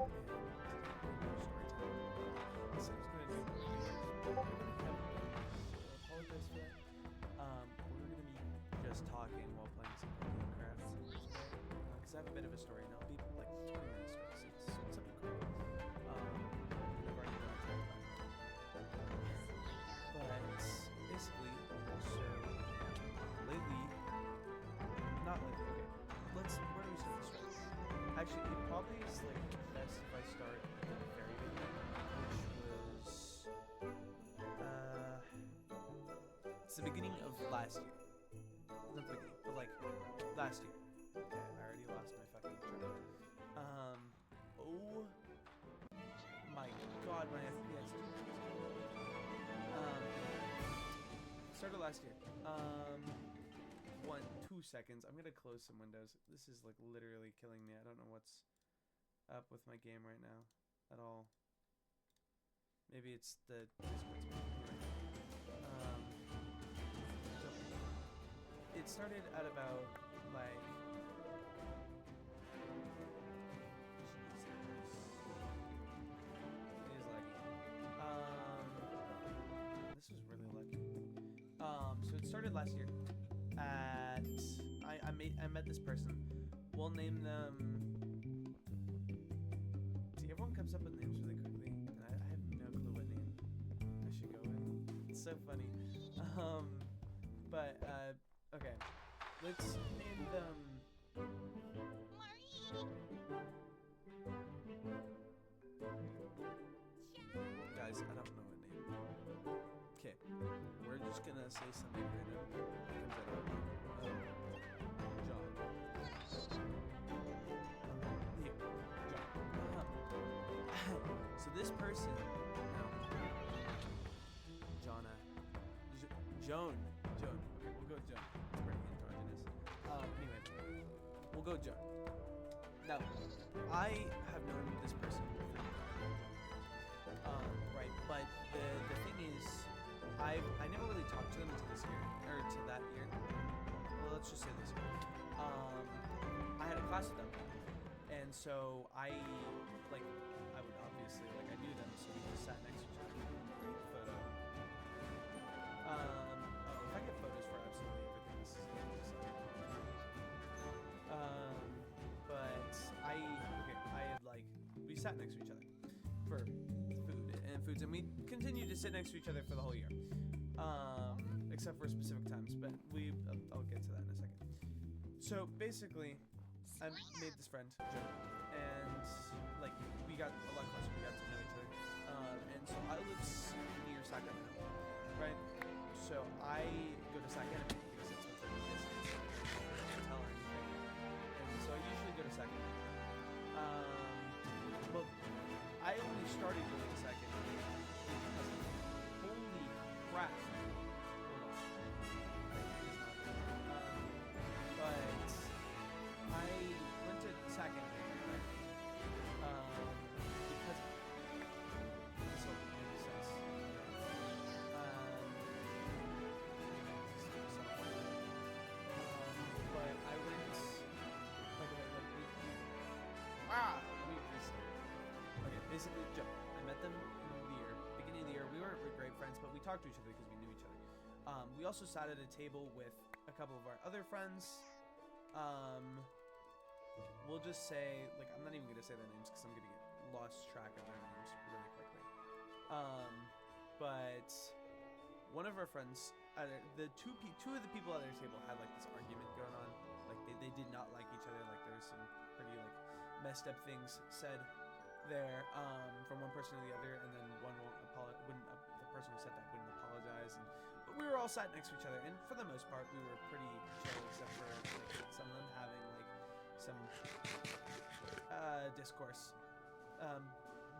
story time. I said I was going to do I apologize for that. We're going to be just talking while playing some Pokehaan Craft because I have a bit of a story and I'll be like 20 minutes story. So it's something cool. I've already done a talk about it. But basically, so lately, not lately, okay. Where do we start the story? Actually, it probably is like best if I start at the very beginning, which was it's the beginning of last year. Not the beginning, but like last year. Okay, I already lost my fucking track. Oh my god, my FPS. Started last year. 2 seconds. I'm gonna close some windows. This is like literally killing me. I don't know what's up with my game right now at all. Maybe it's the Discord's it started at about like it is laggy. This was really lucky. So it started last year. I met this person. We'll name them. See, everyone comes up with names really quickly, and I have no clue what name I should go with. It's so funny. Okay. Let's name them. Guys, I don't know what name. Okay, we're just gonna say something random. John. Here, John. So this person, no, Jonna, Joan. Okay, we'll go with Joan. It's pretty androgynous. Anyway, we'll go Joan. Now, I have known this person right, but the thing is, I never really talked to them until this year, or to that year. Well, let's just say this year. I had a class with them, and so I would obviously, I knew them, so we just sat next to each other. Great photo. If I get photos for absolutely everything, this is just but I had we sat next to each other for foods, and we continued to sit next to each other for the whole year, except for specific times. But I'll get to that in a second. So basically, I made this friend, Joe, and we got a lot closer. We got to know each other, and so I live near Sacramento, right? So I go to Sacramento because it's within the distance. Hotel or anything, and so I usually go to Sacramento. But I only started going to Sacramento because holy crap. But I went to Sacramento, right? Because this will make sense. But I went. Let me restart. Okay, basically, Joe. I met them in the year, beginning of the year. We weren't great friends, but we talked to each other because we knew each other. We also sat at a table with a couple of our other friends. We'll just say, I'm not even gonna say their names because I'm gonna get lost track of their names really quickly. But one of our friends, two of the people at their table had this argument going on. They did not like each other. There was some pretty messed up things said there from one person to the other, and then one the person who said that wouldn't apologize, but we were all sat next to each other, and for the most part we were pretty chill, except for some of them having some discourse,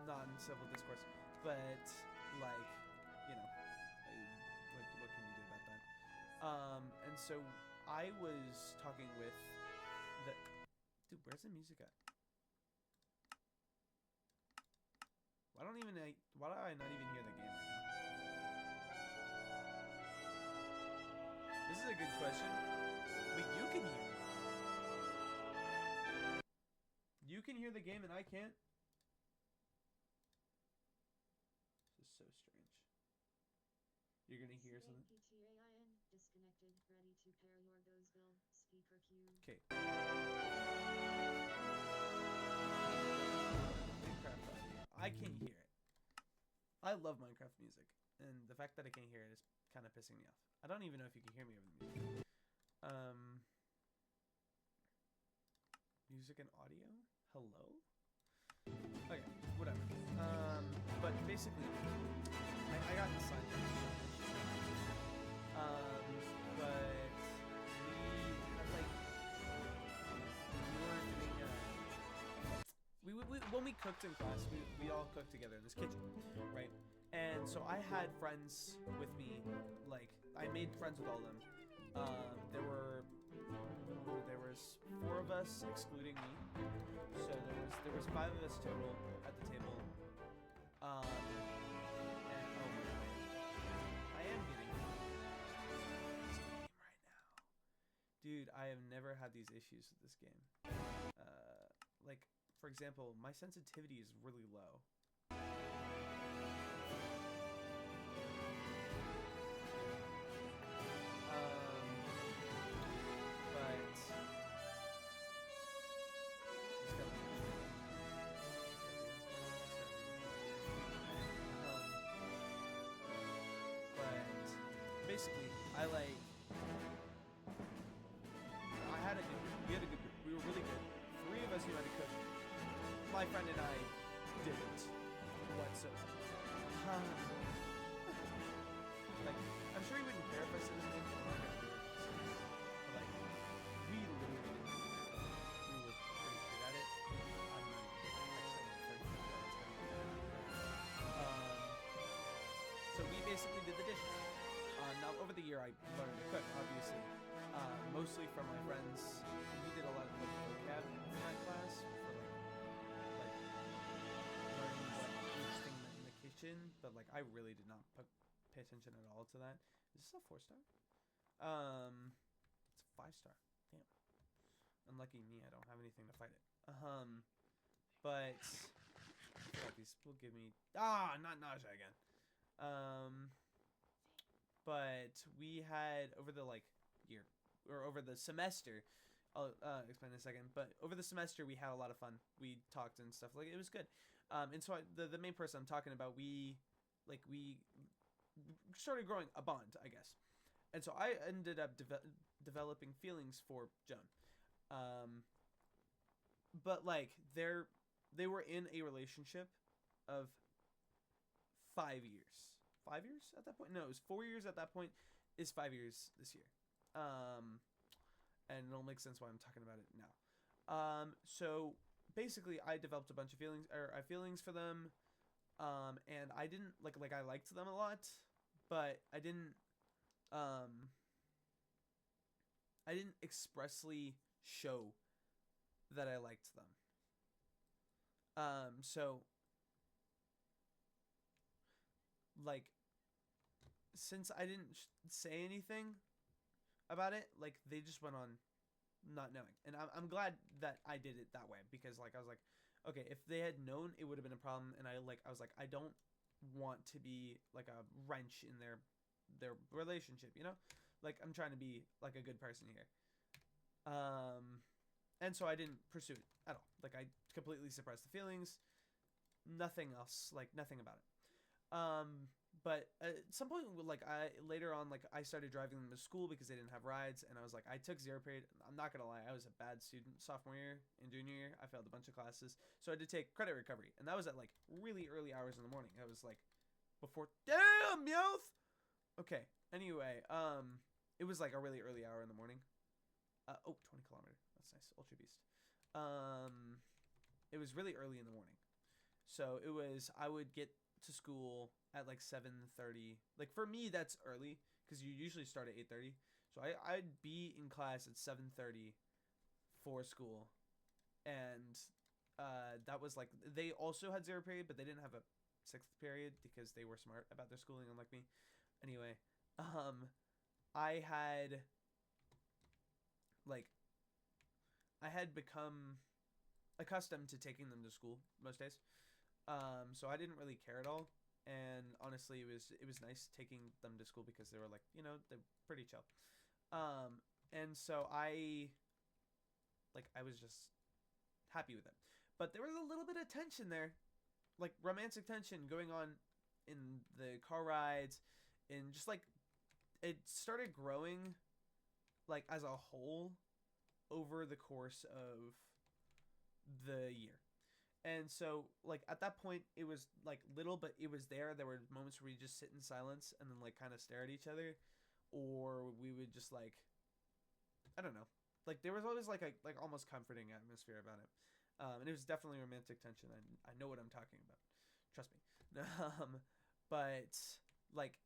non-civil discourse, but what can you do about that? And so I was talking with the dude. Where's the music at? Why do I not even hear the game right now? This is a good question. But you can hear it. You can hear the game and I can't? You're gonna hear something. Disconnected. Ready to pair your Ghostville speaker queue. Okay. I can't hear it. I love Minecraft music, and the fact that I can't hear it is kind of pissing me off. I don't even know if you can hear me over the music. Music and audio? Hello? Okay, whatever. But basically, I got the sign. But we had like we were doing when we cooked in class, we all cooked together in this kitchen, right? And so I had friends with me, like I made friends with all of them. There was 4 of us excluding me, so there was 5 of us total at the table. And oh I am getting this game right now, dude. I have never had these issues with this game. Like for example, my sensitivity is really low. Basically, I had a good group. We had a good group. We were really good. 3 of us knew how to cook. My friend and I didn't whatsoever. Like, I'm sure he wouldn't care if I said his name, but I'm not gonna do it. But like, we literally didn't do it. We were pretty good at it. I'm not actually pretty good at it. So we basically did the dishes. Now, over the year, I learned to cook, obviously, mostly from my friends. We did a lot of like vocab in that class for like learning what each thing meant in the kitchen. But like, I really did not pay attention at all to that. Is this a 4-star? It's a 5-star. Damn. Unlucky me, I don't have anything to fight it. But these will give me not nausea again. But we had over the year or over the semester, I'll explain in a second, but over the semester we had a lot of fun. We talked and stuff, like it was good. And so the main person I'm talking about, we started growing a bond, I guess. And so I ended up developing feelings for Joan. But like they were in a relationship of 5 years. 5 years at that point? No, it was 4 years at that point. Is 5 years this year. And it'll make sense why I'm talking about it now. So basically, I developed a bunch of feelings for them. And I didn't like I liked them a lot, but I didn't expressly show that I liked them. So like, since I didn't say anything about it, like they just went on not knowing, and I'm glad that I did it that way, because like I was like, okay, if they had known, it would have been a problem, and I was like, I don't want to be like a wrench in their relationship, you know, like I'm trying to be like a good person here. And so I didn't pursue it at all. Like I completely suppressed the feelings. Nothing else, like nothing about it. But at some point, like later on, like I started driving them to school because they didn't have rides, and I was like, I took 0 period. I'm not gonna lie, I was a bad student sophomore year and junior year. I failed a bunch of classes, so I had to take credit recovery, and that was at like really early hours in the morning. I was like, before damn Meowth. Okay. Anyway, it was like a really early hour in the morning. 20 kilometer. That's nice. Ultra beast. It was really early in the morning, so it was. I would get to school at like 7:30. Like for me, that's early because you usually start at 8:30. So I'd be in class at 7:30 for school, and that was like they also had 0 period, but they didn't have a 6th period because they were smart about their schooling, unlike me. Anyway, I had become accustomed to taking them to school most days. So I didn't really care at all. and honestly, it was nice taking them to school because they were like, they're pretty chill. And so I was just happy with it. But there was a little bit of tension there, like romantic tension going on in the car rides, and just like it started growing, like as a whole, over the course of the year. And so, like, at that point, it was like little, but it was there. There were moments where we just sit in silence and then like kind of stare at each other, or we would just like, I don't know, like there was always like a like almost comforting atmosphere about it, and it was definitely romantic tension. I know what I'm talking about, trust me. But like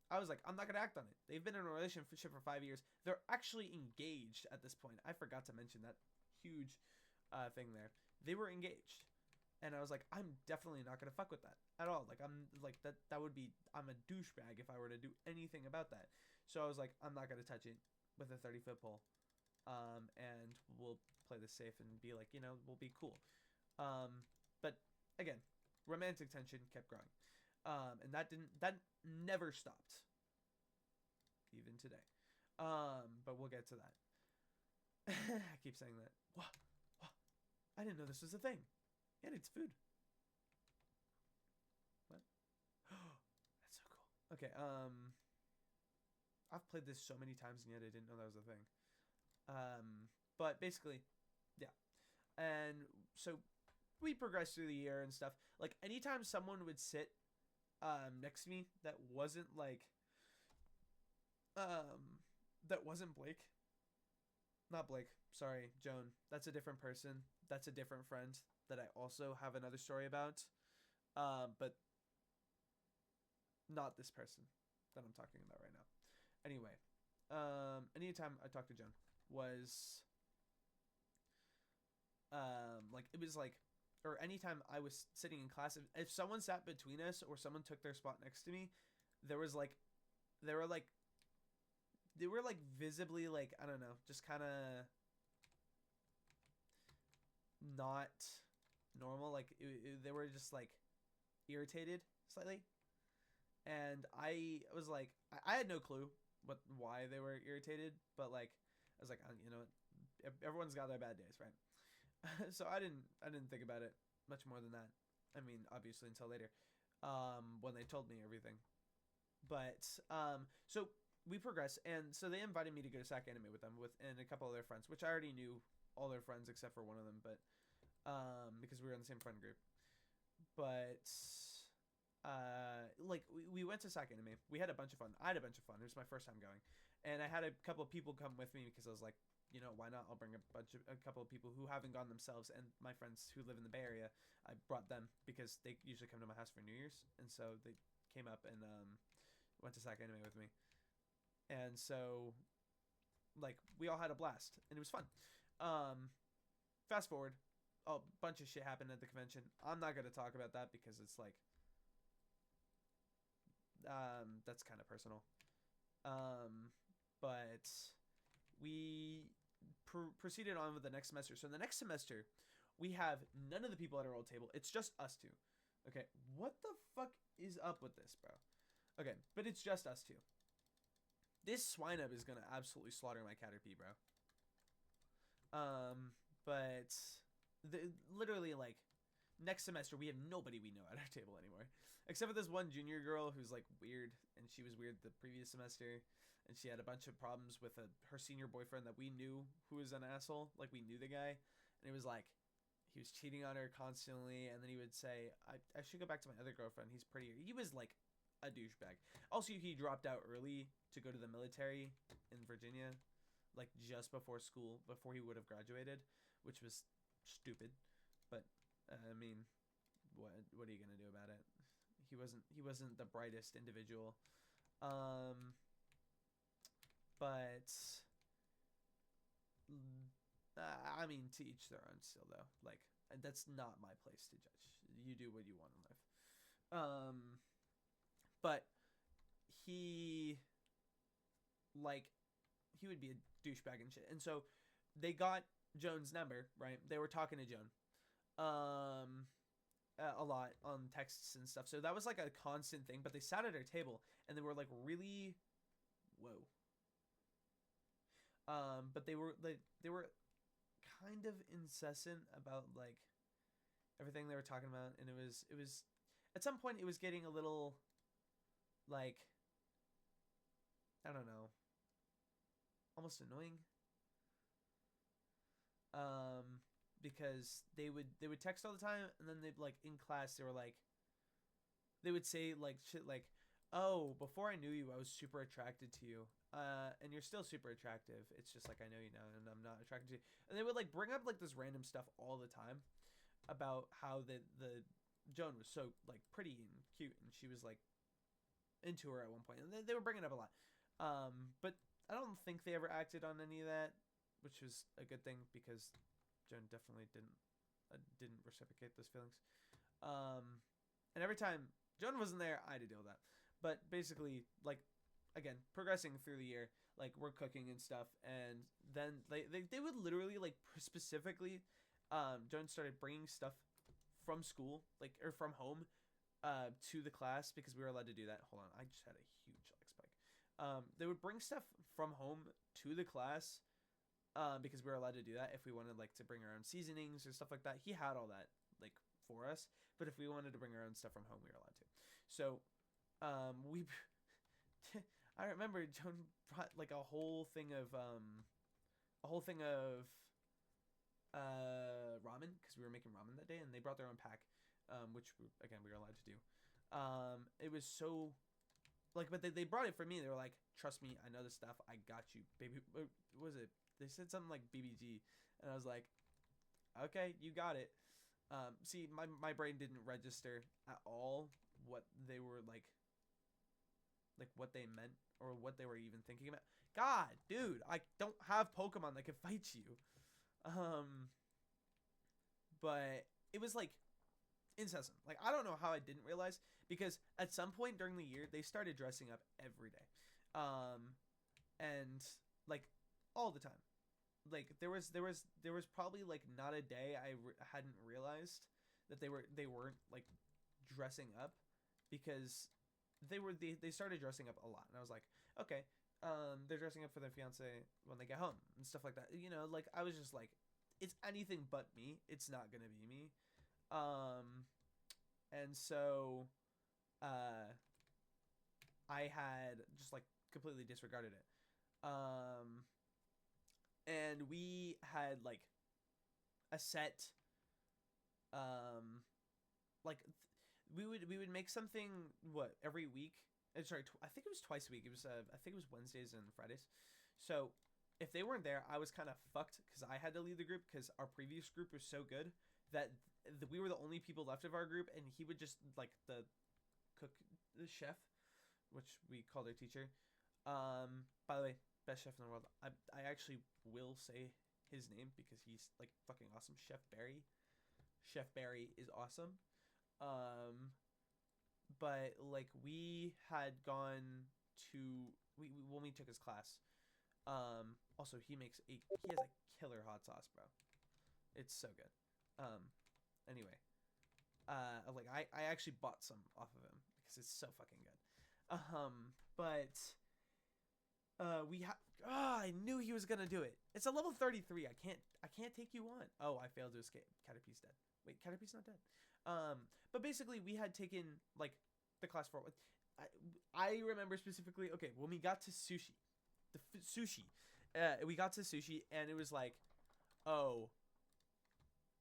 I was like, I'm not gonna act on it. They've been in a relationship for 5 years. They're actually engaged at this point. I forgot to mention that huge thing there. They were engaged, and I was like, I'm definitely not gonna fuck with that at all. Like I'm like that. That would be I'm a douchebag if I were to do anything about that. So I was like, I'm not gonna touch it with a 30-foot pole, and we'll play this safe and be like, we'll be cool. But again, romantic tension kept growing, and that never stopped, even today. But we'll get to that. I keep saying that. What? I didn't know this was a thing. Yeah, it's food. What? That's so cool. Okay, I've played this so many times and yet I didn't know that was a thing. But basically, yeah. And so we progressed through the year and stuff. Like anytime someone would sit next to me that wasn't Blake. Not Blake. Sorry, Joan. That's a different person. That's a different friend that I also have another story about. But not this person that I'm talking about right now. Anyway, anytime I talked to Joan was like it was like, or anytime I was sitting in class, if someone sat between us or someone took their spot next to me, there was like, they were like visibly like, I don't know, just kind of not normal. Like they were just like irritated slightly, and I was like, I had no clue why they were irritated, but like I was like, everyone's got their bad days, right? So I didn't think about it much more than that. I mean, obviously until later, when they told me everything. But so we progress, and so they invited me to go to SAC Anime with them and a couple of their friends, which I already knew all their friends except for one of them, but because we were in the same friend group. But like we went to SAC Anime. We had a bunch of fun. I had a bunch of fun. It was my first time going, and I had a couple of people come with me because I was like, why not? I'll bring a couple of people who haven't gone themselves, and my friends who live in the Bay Area. I brought them because they usually come to my house for New Year's, and so they came up and went to SAC Anime with me, and so like we all had a blast, and it was fun. Fast forward, a bunch of shit happened at the convention. I'm not gonna talk about that because it's like that's kind of personal. But we proceeded on with the next semester. So in the next semester, we have none of the people at our old table. It's just us two. Okay, what the fuck is up with this, bro? Okay, but it's just us two. This swine-up is gonna absolutely slaughter my Caterpie, bro. But literally like next semester we have nobody we know at our table anymore, except for this one junior girl who's like weird, and she was weird the previous semester, and she had a bunch of problems with her senior boyfriend that we knew, who was an asshole. Like we knew the guy, and it was like he was cheating on her constantly, and then he would say, I should go back to my other girlfriend, he's prettier. He was like a douchebag. Also, he dropped out early to go to the military in Virginia, like just before school, before he would have graduated, which was stupid. But I mean, what are you gonna do about it? He wasn't the brightest individual. But I mean, to each their own. Still, though, like that's not my place to judge. You do what you want in life. But he he would be a douchebag and shit. And so they got Joan's number, right? They were talking to Joan. a lot on texts and stuff. So that was like a constant thing. But they sat at our table and they were like really, whoa. But they were kind of incessant about like everything they were talking about, and it was at some point it was getting a little like, I don't know, almost annoying. Because they would text all the time, and then they'd like in class they were like, they would say like shit like, "Oh, before I knew you, I was super attracted to you, and you're still super attractive. It's just like I know you now, and I'm not attracted to you." And they would like bring up like this random stuff all the time about how the Joan was so like pretty and cute, and she was like into her at one point, and they were bringing it up a lot. But I don't think they ever acted on any of that, which was a good thing because Joan definitely didn't reciprocate those feelings. And every time Joan wasn't there, I had to deal with that. But basically, like, again, progressing through the year, like we're cooking and stuff, and then they would literally like specifically, Joan started bringing stuff from school, like or from home, to the class because we were allowed to do that. Hold on, I just had a huge like spike. They would bring stuff from home to the class, because we were allowed to do that if we wanted like to bring our own seasonings or stuff like that. He had all that like for us, but if we wanted to bring our own stuff from home, we were allowed to. So, we, I remember Joan brought like a whole thing of ramen because we were making ramen that day, and they brought their own pack, which again we were allowed to do. It was so like, but they brought it for me. They were like, "Trust me, I know this stuff. I got you, baby." What was it? They said something like BBG, and I was like, "Okay, you got it." See, my brain didn't register at all what they were like what they meant or what they were even thinking about. God, dude, I don't have Pokemon that can fight you. But it was like incessant. Like I don't know how I didn't realize, because at some point during the year they started dressing up every day, and like all the time. Like there was probably like not a day I hadn't realized that they weren't like dressing up, because they started dressing up a lot, and I was like, okay, they're dressing up for their fiance when they get home and stuff like that. Like I was just like, it's anything but me. It's not gonna be me. And so, I had just like completely disregarded it. And we had like a set, like we would make something what every week. Sorry, I think it was twice a week. It was I think it was Wednesdays and Fridays. So if they weren't there, I was kind of fucked because I had to leave the group because our previous group was so good that we were the only people left of our group, and he would just like the chef, which we called our teacher. By the way, best chef in the world. I actually will say his name because he's like fucking awesome. Chef Barry. Chef Barry is awesome. But like we had gone to when we took his class. Also he has a killer hot sauce, bro. It's so good. Anyway, like I actually bought some off of him because it's so fucking good. But I knew he was gonna do it. It's a level 33. I can't take you on. Oh, I failed to escape. Caterpie's dead. Wait, Caterpie's not dead. But basically we had taken like the class for. I remember specifically. Okay, when we got to sushi, sushi, we got to sushi, and it was like, oh,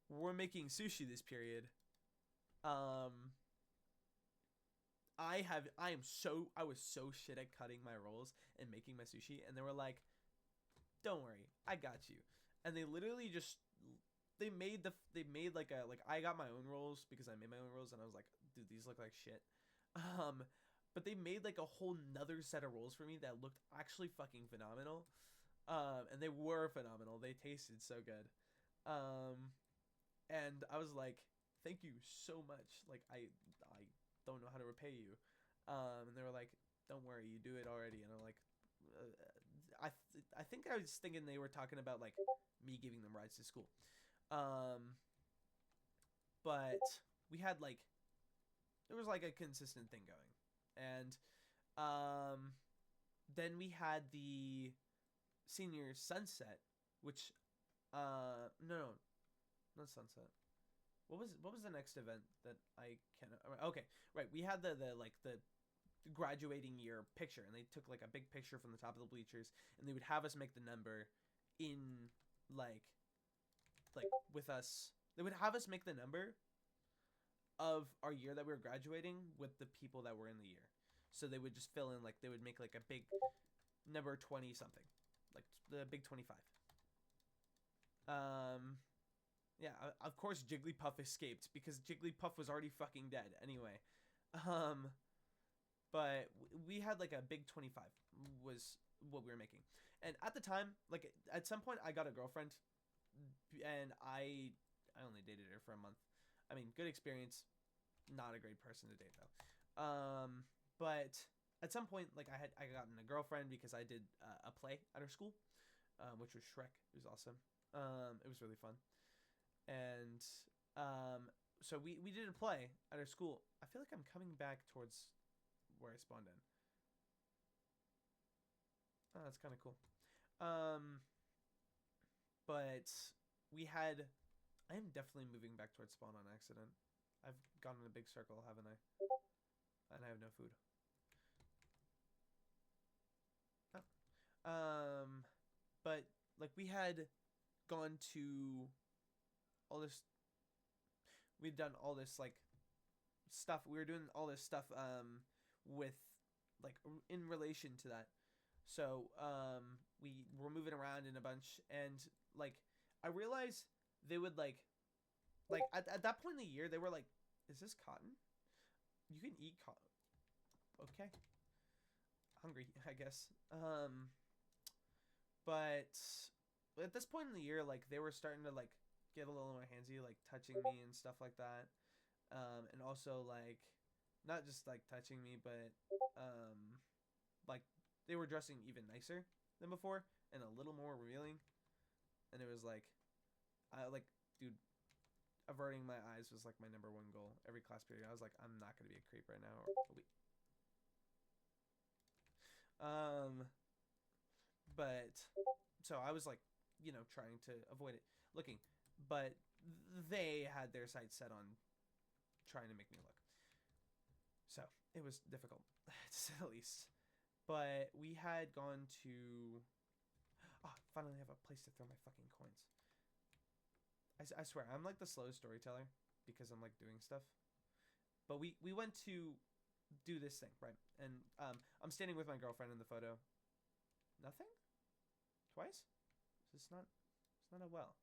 we're making sushi this period. I was so shit at cutting my rolls and making my sushi, and they were like, "Don't worry, I got you." And they literally just they made like I got my own rolls because I made my own rolls, and I was like, "Dude, these look like shit." But they made like a whole nother set of rolls for me that looked actually fucking phenomenal. And they were phenomenal. They tasted so good. And I was like, "Thank you so much. Like I don't know how to repay you." And they were like, "Don't worry, you do it already." And I'm like, I think I was thinking they were talking about like me giving them rides to school. But we had like there was like a consistent thing going, and um, then we had the senior sunset, which no, not sunset. What was the next event that I can okay, right, we had the like the graduating year picture, and they took like a big picture from the top of the bleachers, and they would have us make the number in like with us. They would have us make the number of our year that we were graduating with the people that were in the year. So they would just fill in like they would make like a big number 20 something, like the big 25. Yeah, of course Jigglypuff escaped because Jigglypuff was already fucking dead anyway. Um, but we had like a big 25 was what we were making, and at the time, like at some point, I got a girlfriend, and I only dated her for a month. I mean, good experience. Not a great person to date though. But at some point, like I gotten a girlfriend because I did a play at her school, which was Shrek. It was awesome. It was really fun, and so we did a play at her school. I feel like I'm coming back towards where I spawned in. Oh, that's kind of cool. But we had. I am definitely moving back towards spawn on accident. I've gone in a big circle, haven't I? And I have no food. Oh. But like we had gone to all this. We'd done all this like stuff. We were doing all this stuff with like in relation to that. So we were moving around in a bunch, and like I realized they would like at that point in the year they were like, is this cotton? You can eat cotton. Okay. Hungry, I guess. But at this point in the year, like they were starting to like get a little more handsy, like touching me and stuff like that. And also like not just like touching me, but like they were dressing even nicer than before and a little more revealing. And it was like I like dude, averting my eyes was like my number one goal every class period. I was like, I'm not gonna be a creep right now. But so I was like, trying to avoid it looking, but they had their sights set on trying to make me look. So it was difficult, to say the least. But we had gone to. Oh, finally have a place to throw my fucking coins. I swear, I'm like the slowest storyteller because I'm like doing stuff. But we went to do this thing, right? And I'm standing with my girlfriend in the photo. Nothing? Twice? It's not a well.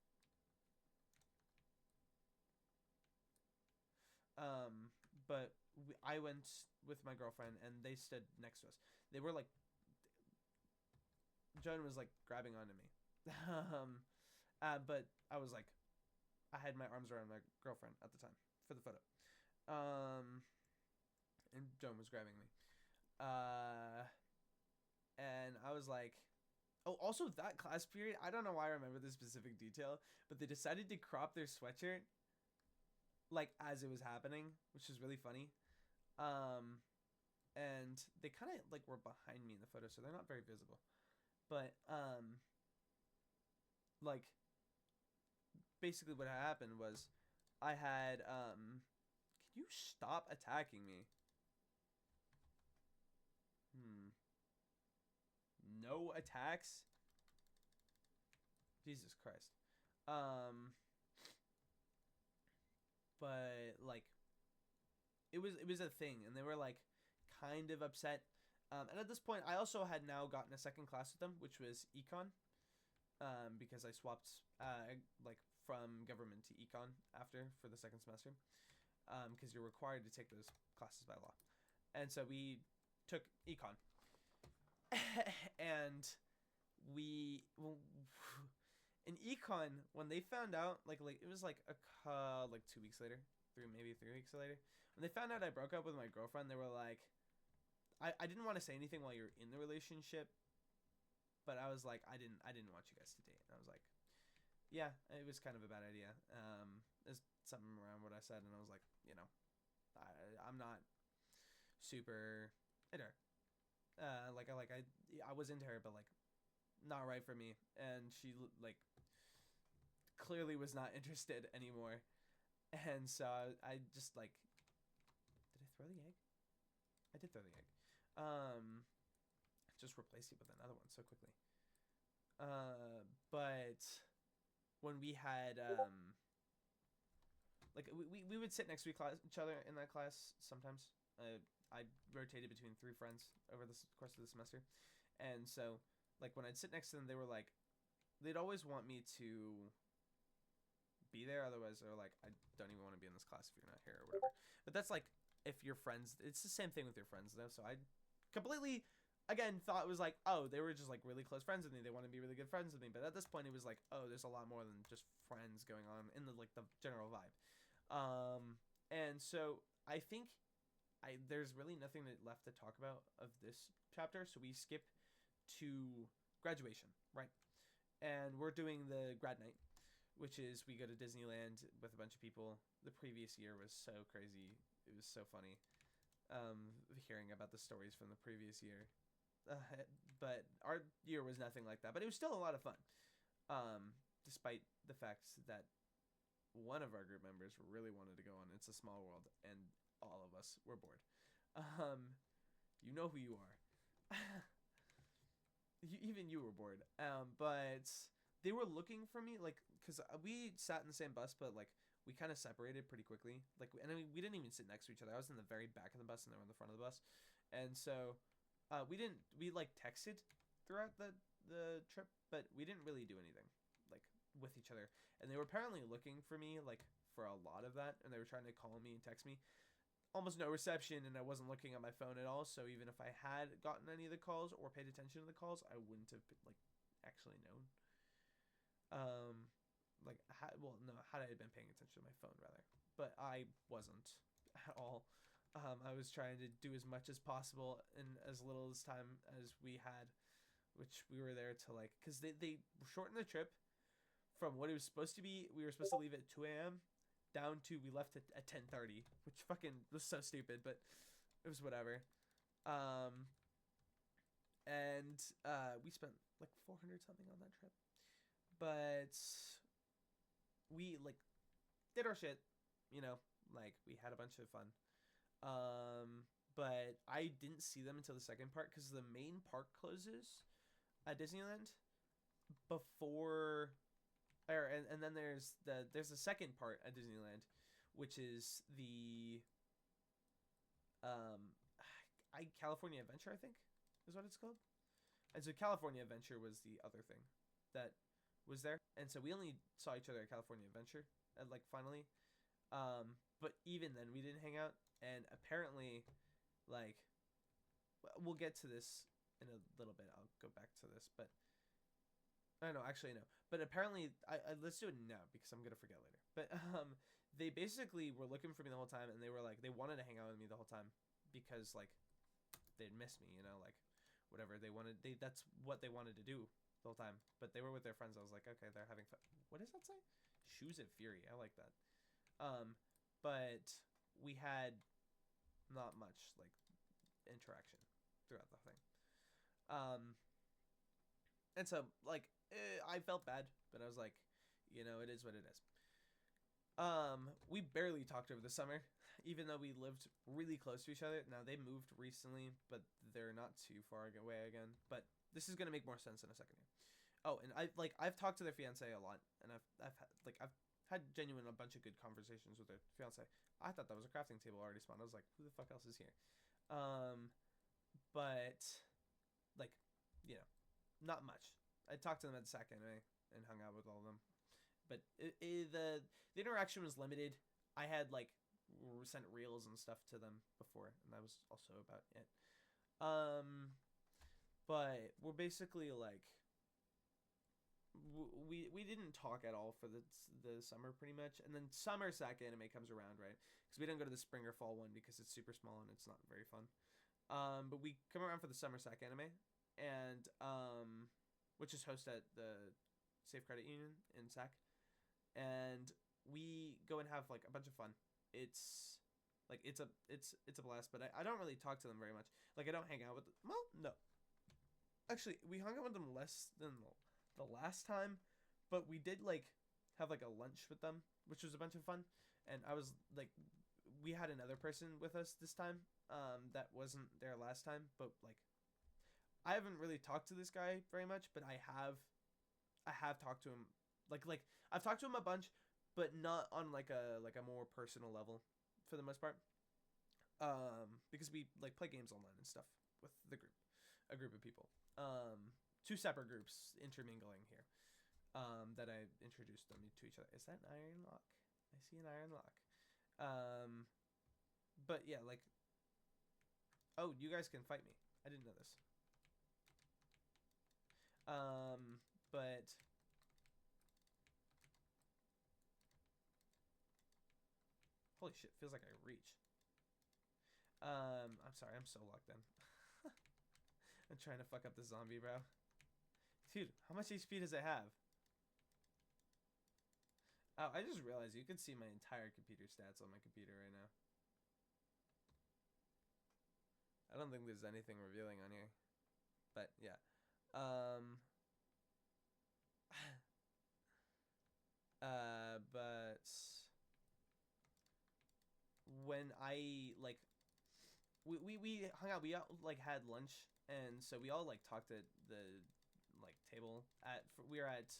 But I went with my girlfriend and they stood next to us. They were like Joan was like grabbing onto me. But I was like I had my arms around my girlfriend at the time for the photo. And Joan was grabbing me. And I was like, oh, also that class period, I don't know why I remember this specific detail, but they decided to crop their sweatshirt like as it was happening, which is really funny. And they kind of like were behind me in the photo, so they're not very visible. But like basically what happened was I had can you stop attacking me? No attacks? Jesus Christ. But like it was a thing, and they were like kind of upset. And at this point I also had now gotten a second class with them, which was econ. Because I swapped like from government to econ after for the second semester. Because you're required to take those classes by law. And so we took econ. And we in econ when they found out like it was like like 2 weeks later, maybe 3 weeks later, when they found out I broke up with my girlfriend, they were like, I didn't want to say anything while you're in the relationship, but I was like, I didn't want you guys to date. And I was like, yeah, it was kind of a bad idea. There's something around what I said, and I was like, I'm not super into her. I was into her, but like not right for me, and she like clearly was not interested anymore, and so I just like, did I throw the egg? I did throw the egg. Just replaced it with another one so quickly. But when we had like we would sit next to each other in that class sometimes. I rotated between 3 friends over the course of the semester, and so like when I'd sit next to them, they were like, they'd always want me to be there. Otherwise, they're like, I don't even want to be in this class if you're not here or whatever. But that's like if your friends. It's the same thing with your friends though. So I completely again thought it was like, oh, they were just like really close friends with me. They want to be really good friends with me. But at this point, it was like, oh, there's a lot more than just friends going on in the like the general vibe. And so I think there's really nothing left to talk about of this chapter. So we skip to graduation, right? And we're doing the grad night, which is we go to Disneyland with a bunch of people. The previous year was so crazy. It was so funny hearing about the stories from the previous year. But our year was nothing like that. But it was still a lot of fun, despite the fact that one of our group members really wanted to go on It's a Small World, and all of us were bored. You know who you are. Even you were bored. But they were looking for me, like, because we sat in the same bus, but like we kind of separated pretty quickly. Like, and I mean, we didn't even sit next to each other. I was in the very back of the bus, and they were in the front of the bus, and so we like texted throughout the trip, but we didn't really do anything like with each other. And they were apparently looking for me like for a lot of that, and they were trying to call me and text me. Almost no reception, and I wasn't looking at my phone at all. So even if I had gotten any of the calls or paid attention to the calls, I wouldn't have like actually known. Had I been paying attention to my phone rather, but I wasn't at all. I was trying to do as much as possible in as little as time as we had, which we were there to like, because they shortened the trip from what it was supposed to be. We were supposed to leave at 2 a.m. down to we left at 10:30, which fucking was so stupid, but it was whatever. And we spent like 400 something on that trip, but we like did our shit, like we had a bunch of fun. But I didn't see them until the second part because the main park closes at Disneyland before, and then there's the second part at Disneyland, which is the California Adventure, I think is what it's called. And so California Adventure was the other thing that was there, and so we only saw each other at California Adventure, like finally. But even then, we didn't hang out, and apparently, like, we'll get to this in a little bit. I'll go back to this, but I don't know, actually no. But apparently, let's do it now because I'm gonna forget later. But they basically were looking for me the whole time, and they were like, they wanted to hang out with me the whole time because like they'd miss me, like whatever they wanted. That's what they wanted to do the whole time. But they were with their friends. I was like, okay, they're having fun. What does that say? Shoes of Fury. I like that. But we had not much like interaction throughout the thing. And so like I felt bad, but I was like, it is what it is. We barely talked over the summer, even though we lived really close to each other. Now they moved recently, but they're not too far away again. But this is gonna make more sense in a second here. Oh, and I've talked to their fiance a lot, and I've had genuine a bunch of good conversations with their fiance. I thought that was a crafting table already spawned. I was like, who the fuck else is here? But like, not much. I talked to them at the SAC anime and hung out with all of them, but the interaction was limited. I had like sent reels and stuff to them before, and that was also about it. But we're basically like we didn't talk at all for the summer pretty much, and then summer SAC anime comes around, right? Because we didn't go to the spring or fall one because it's super small and it's not very fun. But we come around for the summer SAC anime, and which is hosted at the Safe Credit Union in Sac, and we go and have like a bunch of fun. It's like it's a blast, but I don't really talk to them very much. Like I don't hang out with them. Well, no, actually we hung out with them less than the last time, but we did like have like a lunch with them, which was a bunch of fun. And I was like, we had another person with us this time, that wasn't there last time, but like I haven't really talked to this guy very much, but I have talked to him like I've talked to him a bunch, but not on like a more personal level for the most part. Because we like play games online and stuff with a group of people. Two separate groups intermingling here. That I introduced them to each other. Is that an iron lock? I see an iron lock. But yeah, like, oh, you guys can fight me. I didn't know this. But holy shit, feels like I reach. I'm sorry, I'm so locked in. I'm trying to fuck up the zombie, bro. Dude, how much HP does it have? Oh, I just realized you can see my entire computer stats on my computer right now. I don't think there's anything revealing on here. But, yeah. But when I, like, we hung out, we all, like, had lunch, and so we all, like, talked at the, like, table we were at,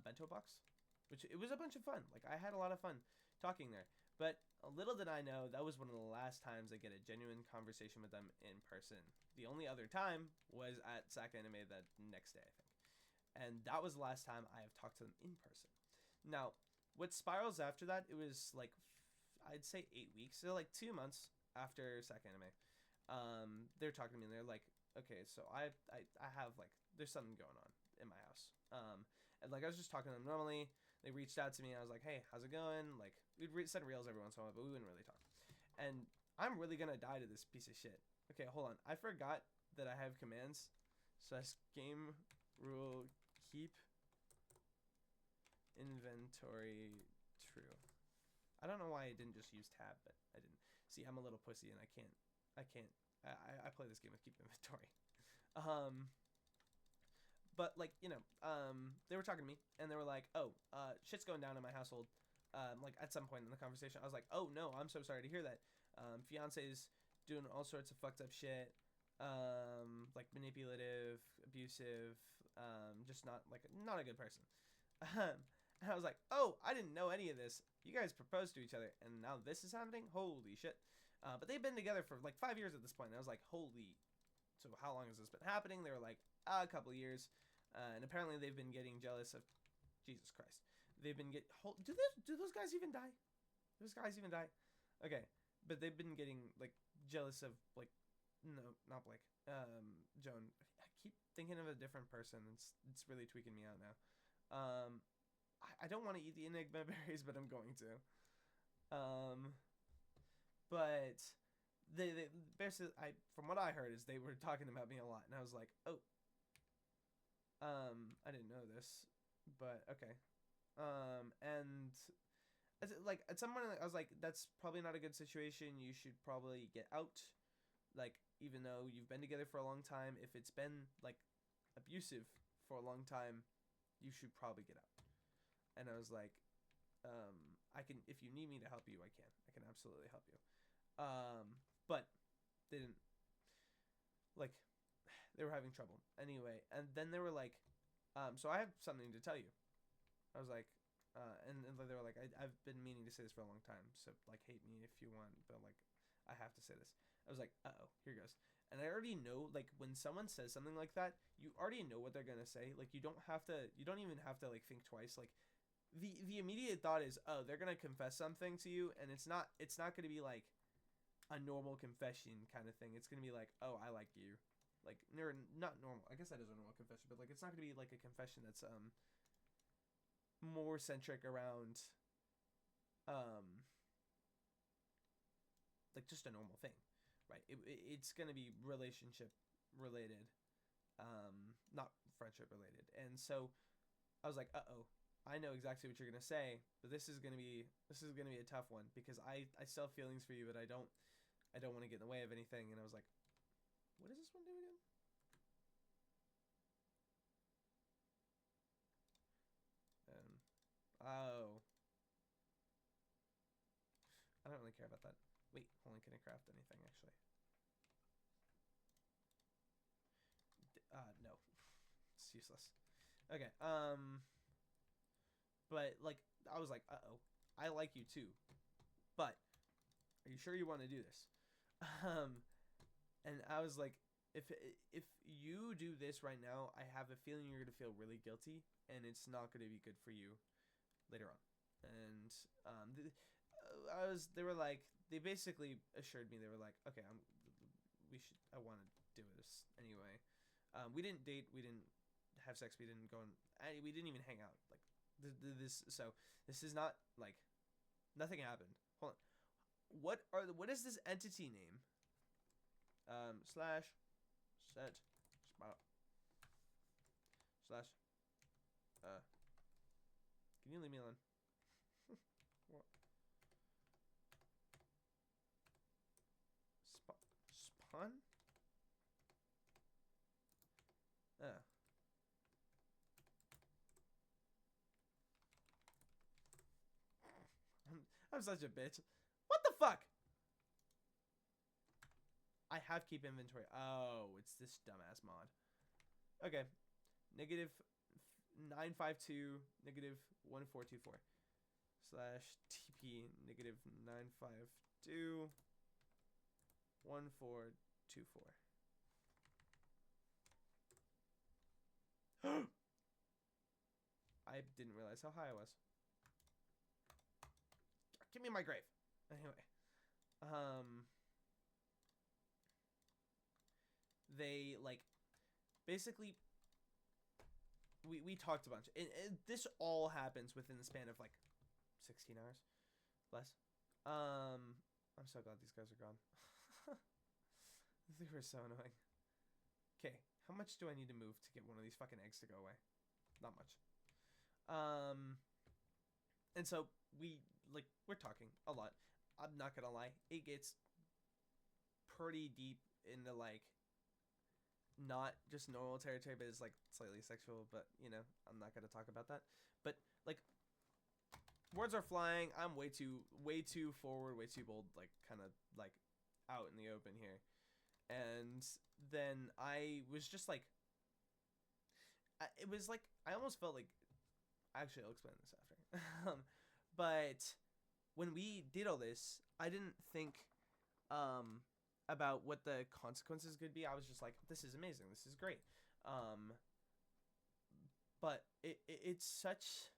Bento Box, which it was a bunch of fun. Like, I had a lot of fun talking there, but little did I know that was one of the last times I get a genuine conversation with them in person. The only other time was at Sac Anime that next day, I think, and that was the last time I have talked to them in person. Now, what spirals after that, it was like, I'd say 8 weeks, so like 2 months after Sac Anime. They're talking to me and they're like, okay, so I have like, there's something going on in my house. And like I was just talking to them normally. They reached out to me and I was like, hey, how's it going? Like we'd send reels every once in a while, but we wouldn't really talk. And I'm really gonna die to this piece of shit. Okay, hold on. I forgot that I have commands. So that's game rule keep inventory true. I don't know why I didn't just use tab, but I didn't. See, I'm a little pussy and I play this game with keep inventory. But like, you know, they were talking to me and they were like, oh, shit's going down in my household. Like at some point in the conversation, I was like, oh no, I'm so sorry to hear that. Fiance's doing all sorts of fucked up shit. Like manipulative, abusive, just not a good person. And I was like, oh, I didn't know any of this. You guys proposed to each other and now this is happening? Holy shit. But they've been together for like 5 years at this point. And I was like, holy, so how long has this been happening? They were like, a couple of years. And apparently they've been getting jealous of, Jesus Christ. They've been do those guys even die? Those guys even die? Okay. But they've been getting like jealous of like, no, not Blake. Joan. I keep thinking of a different person. It's really tweaking me out now. I don't want to eat the Enigma berries, but I'm going to. But they basically, from what I heard is they were talking about me a lot, and I was like, oh, I didn't know this, but okay. And like at some point I was like, that's probably not a good situation. You should probably get out. Like even though you've been together for a long time, if it's been like abusive for a long time, you should probably get out. And I was like, I can, if you need me to help you, I can absolutely help you. But they didn't, like, they were having trouble anyway. And then they were like, so I have something to tell you. I was like, and they were like, I've been meaning to say this for a long time. So like, hate me if you want, but like, I have to say this. I was like, uh-oh, here goes. And I already know, like, when someone says something like that, you already know what they're going to say. Like, you don't even have to, like, think twice. Like, the immediate thought is, oh, they're going to confess something to you, and it's not going to be, like, a normal confession kind of thing. It's going to be like, oh, I like you. Like, not normal. I guess that is a normal confession, but, like, it's not going to be, like, a confession that's, more centric around, like, just a normal thing. Right, it's gonna be relationship related, not friendship related, and so, I was like, uh-oh, I know exactly what you're gonna say, but this is gonna be a tough one because I still have feelings for you, but I don't want to get in the way of anything. And I was like, what does this one do again? Oh, I don't really care about that. Wait, only can I craft anything actually? No, it's useless. Okay, but like I was like, uh-oh, I like you too, but are you sure you want to do this? Um, and I was like, if you do this right now, I have a feeling you're gonna feel really guilty, and it's not gonna be good for you later on. And they were like, they basically assured me, they were like, okay, I want to do this anyway. We didn't date, we didn't have sex, we didn't go on, we didn't even hang out. Like this is not like nothing happened. Hold on. What is this entity name? Slash set spot slash can you leave me alone? What? Spawn? Oh. I'm such a bitch. What the fuck? I have keep inventory. Oh, it's this dumbass mod. Okay. Negative 952 negative 1424 slash TP negative 952 1424. I didn't realize how high I was. Give me my grave. Anyway. They like basically we talked a bunch. This all happens within the span of like 16 hours less. I'm so glad these guys are gone. They were so annoying. Okay, how much do I need to move to get one of these fucking eggs to go away? Not much. And so we're talking a lot. I'm not gonna lie, it gets pretty deep into like not just normal territory, but it's like slightly sexual. But you know, I'm not gonna talk about that. But like, words are flying. I'm way too forward, way too bold, like kind of like out in the open here. And then I was just like, it was like I almost felt like. Actually, I'll explain this after. But when we did all this, I didn't think about what the consequences could be. I was just like, this is amazing. This is great. But it's such.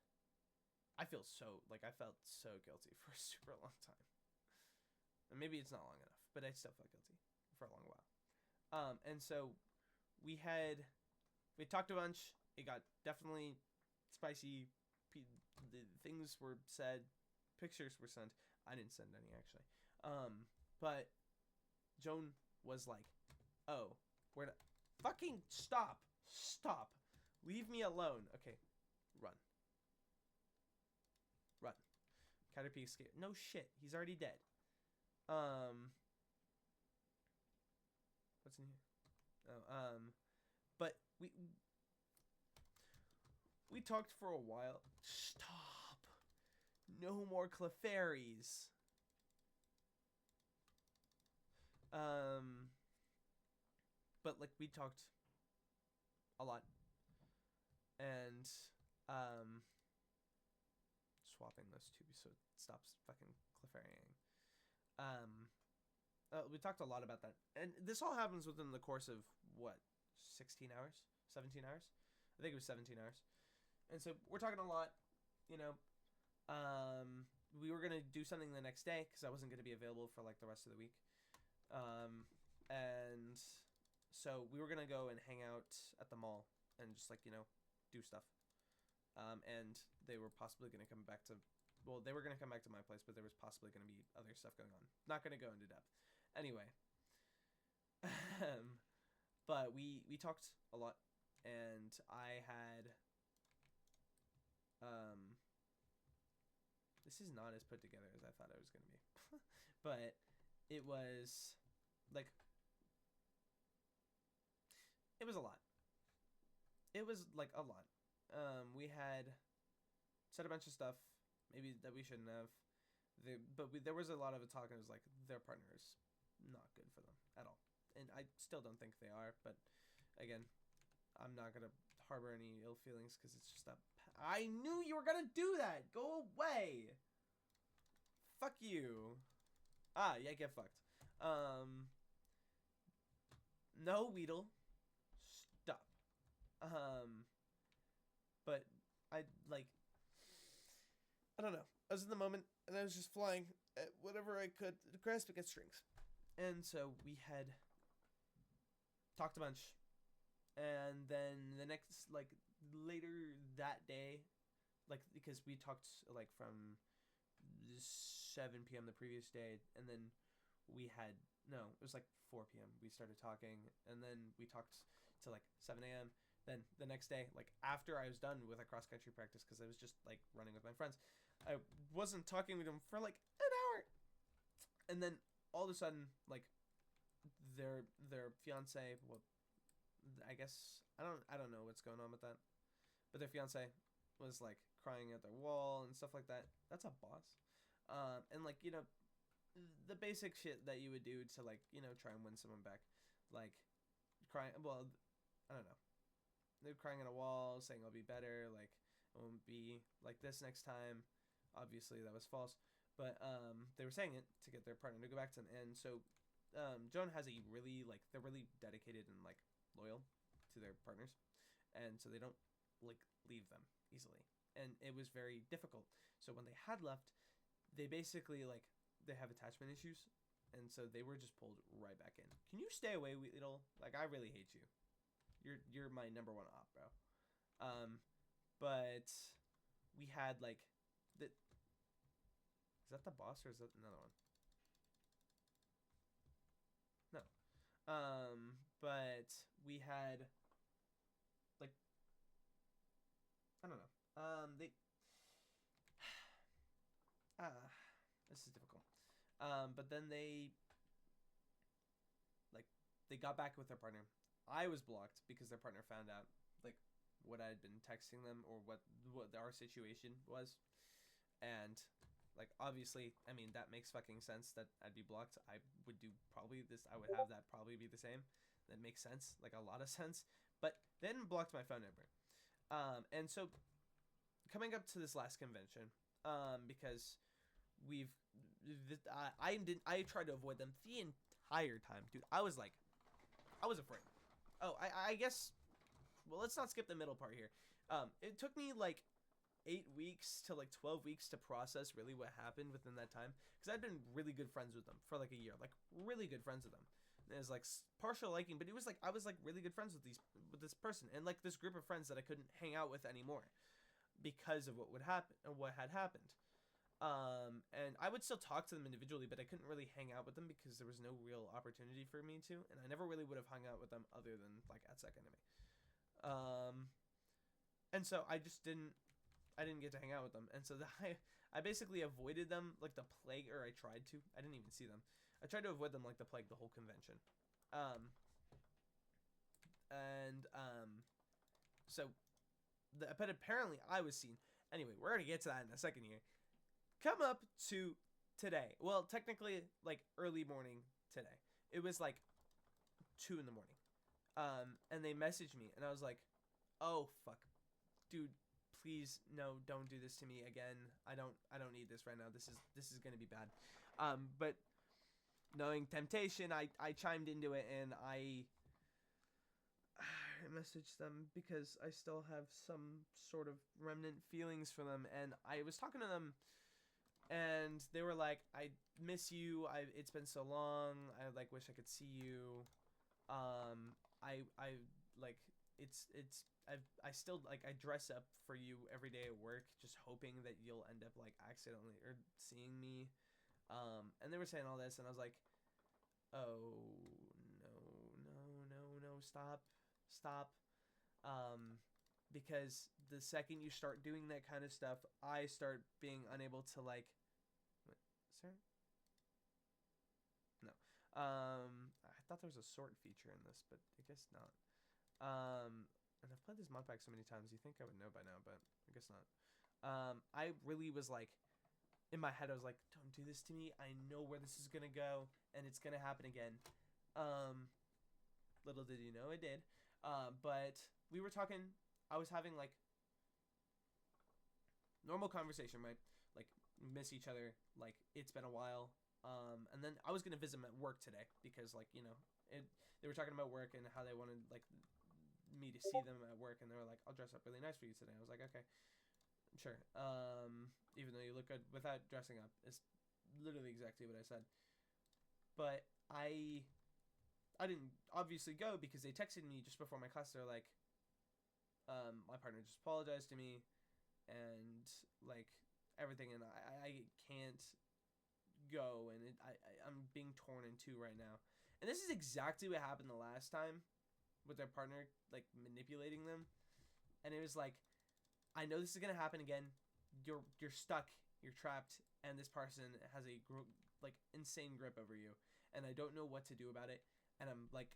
I feel so like I felt so guilty for a super long time. And maybe it's not long enough, but I still felt guilty for a long while. And so we talked a bunch. It got definitely spicy. The things were said, pictures were sent. I didn't send any actually. But Joan was like, "Oh, where to fucking stop, leave me alone." Okay, run. Caterpie escaped. No shit, he's already dead. What's in here? Oh, but we talked for a while. Stop. No more Clefairies. But like we talked a lot. And swapping those two so it stops fucking Clefairying. We talked a lot about that. And this all happens within the course of what? 16 hours? 17 hours? I think it was 17 hours. And so we're talking a lot, you know. We were gonna do something the next day because I wasn't gonna be available for like the rest of the week. And so we were gonna go and hang out at the mall and just like, you know, do stuff. And they were possibly gonna come back to, well, they were gonna come back to my place, but there was possibly gonna be other stuff going on. Not gonna go into depth. Anyway. But we talked a lot, and I had This is not as put together as I thought it was gonna be, but it was like it was a lot. It was like a lot. We had said a bunch of stuff maybe that we shouldn't have. There was a lot of it talking. It was like their partner is not good for them at all, and I still don't think they are. But again, I'm not gonna harbor any ill feelings because it's just a. I knew you were gonna do that. Go away. Fuck you. Ah, yeah, get fucked. No, Weedle. Stop. But I like. I don't know. I was in the moment and I was just flying at whatever I could to grasp against strings. And so we had talked a bunch. And then the next, like, later that day, like, because we talked, like, from 7 p.m. the previous day. And then we had, no, it was like 4 p.m. We started talking. And then we talked till, like, 7 a.m. Then the next day, like, after I was done with a cross-country practice, because I was just, like, running with my friends, I wasn't talking with them for, like, an hour. And then all of a sudden, like, their fiance, well, I guess I don't know what's going on with that, but their fiance was like crying at their wall and stuff like that. That's a boss, and like, you know, the basic shit that you would do to, like, you know, try and win someone back, like crying. Well, I don't know. They're crying at a wall, saying I'll be better, like it won't be like this next time. Obviously, that was false, but they were saying it to get their partner to go back to them, and so Joan has a really, like, they're really dedicated and, like, loyal to their partners, and so they don't, like, leave them easily, and it was very difficult. So when they had left, they basically, like, they have attachment issues, and so they were just pulled right back in. Can you stay away, Weedle? Like, I really hate you. You're my number one op, bro. But we had, like, the, is that the boss or is that another one? No. But we had, like, I don't know. They, this is difficult. But then they got back with their partner. I was blocked because their partner found out, like, what I had been texting them or what our situation was, and, like, obviously, I mean, that makes fucking sense that I'd be blocked. I would do probably this. I would have that probably be the same. That makes sense, like a lot of sense. But they didn't block my phone number. And so coming up to this last convention, because I tried to avoid them the entire time, dude. I was afraid. Oh, I guess, well, let's not skip the middle part here. It took me like 8 weeks to like 12 weeks to process really what happened within that time, because I'd been really good friends with them for like a year, like really good friends with them. And it was like partial liking, but it was like I was like really good friends with this person and like this group of friends that I couldn't hang out with anymore because of what would happen and what had happened. And I would still talk to them individually, but I couldn't really hang out with them because there was no real opportunity for me to, and I never really would have hung out with them other than like at Second Enemy. And so I didn't get to hang out with them, and so I basically avoided them like the plague, or I tried to. I didn't even see them. I tried to avoid them like the plague the whole convention. So but apparently I was seen. Anyway, we're gonna get to that in a second here. Come up to today. Well, technically, like early morning today. It was like 2 in the morning. And they messaged me, and I was like, "Oh fuck, dude, please no, don't do this to me again. I don't need this right now. This is gonna be bad." But knowing temptation, I chimed into it, and I messaged them because I still have some sort of remnant feelings for them, and I was talking to them, and they were like, "I miss you. It's been so long. I like wish I could see you. I like I still like I dress up for you every day at work, just hoping that you'll end up like accidentally or seeing me." And they were saying all this, and I was like, "Oh no, stop. because the second you start doing that kind of stuff, I start being unable to like. Wait, sir? No. I thought there was a sort feature in this, but I guess not. And I've played this mod pack so many times, you think I would know by now, but I guess not. I really was like, in my head, I was like, don't do this to me. I know where this is gonna go, and it's gonna happen again. Little did you know it did. But we were talking. I was having like normal conversation, right? Like miss each other. Like it's been a while. And then I was gonna visit them at work today because like they were talking about work and how they wanted like me to see them at work, and they were like, I'll dress up really nice for you today. I was like, okay, sure. Even though you look good without dressing up, it's literally exactly what I said. But I didn't obviously go because they texted me just before my class. They're like, my partner just apologized to me, and like everything, and I can't go, and I'm being torn in two right now. And this is exactly what happened the last time with their partner like manipulating them, and it was like, I know this is gonna happen again. You're stuck, you're trapped, and this person has a like insane grip over you, and I don't know what to do about it. And I'm like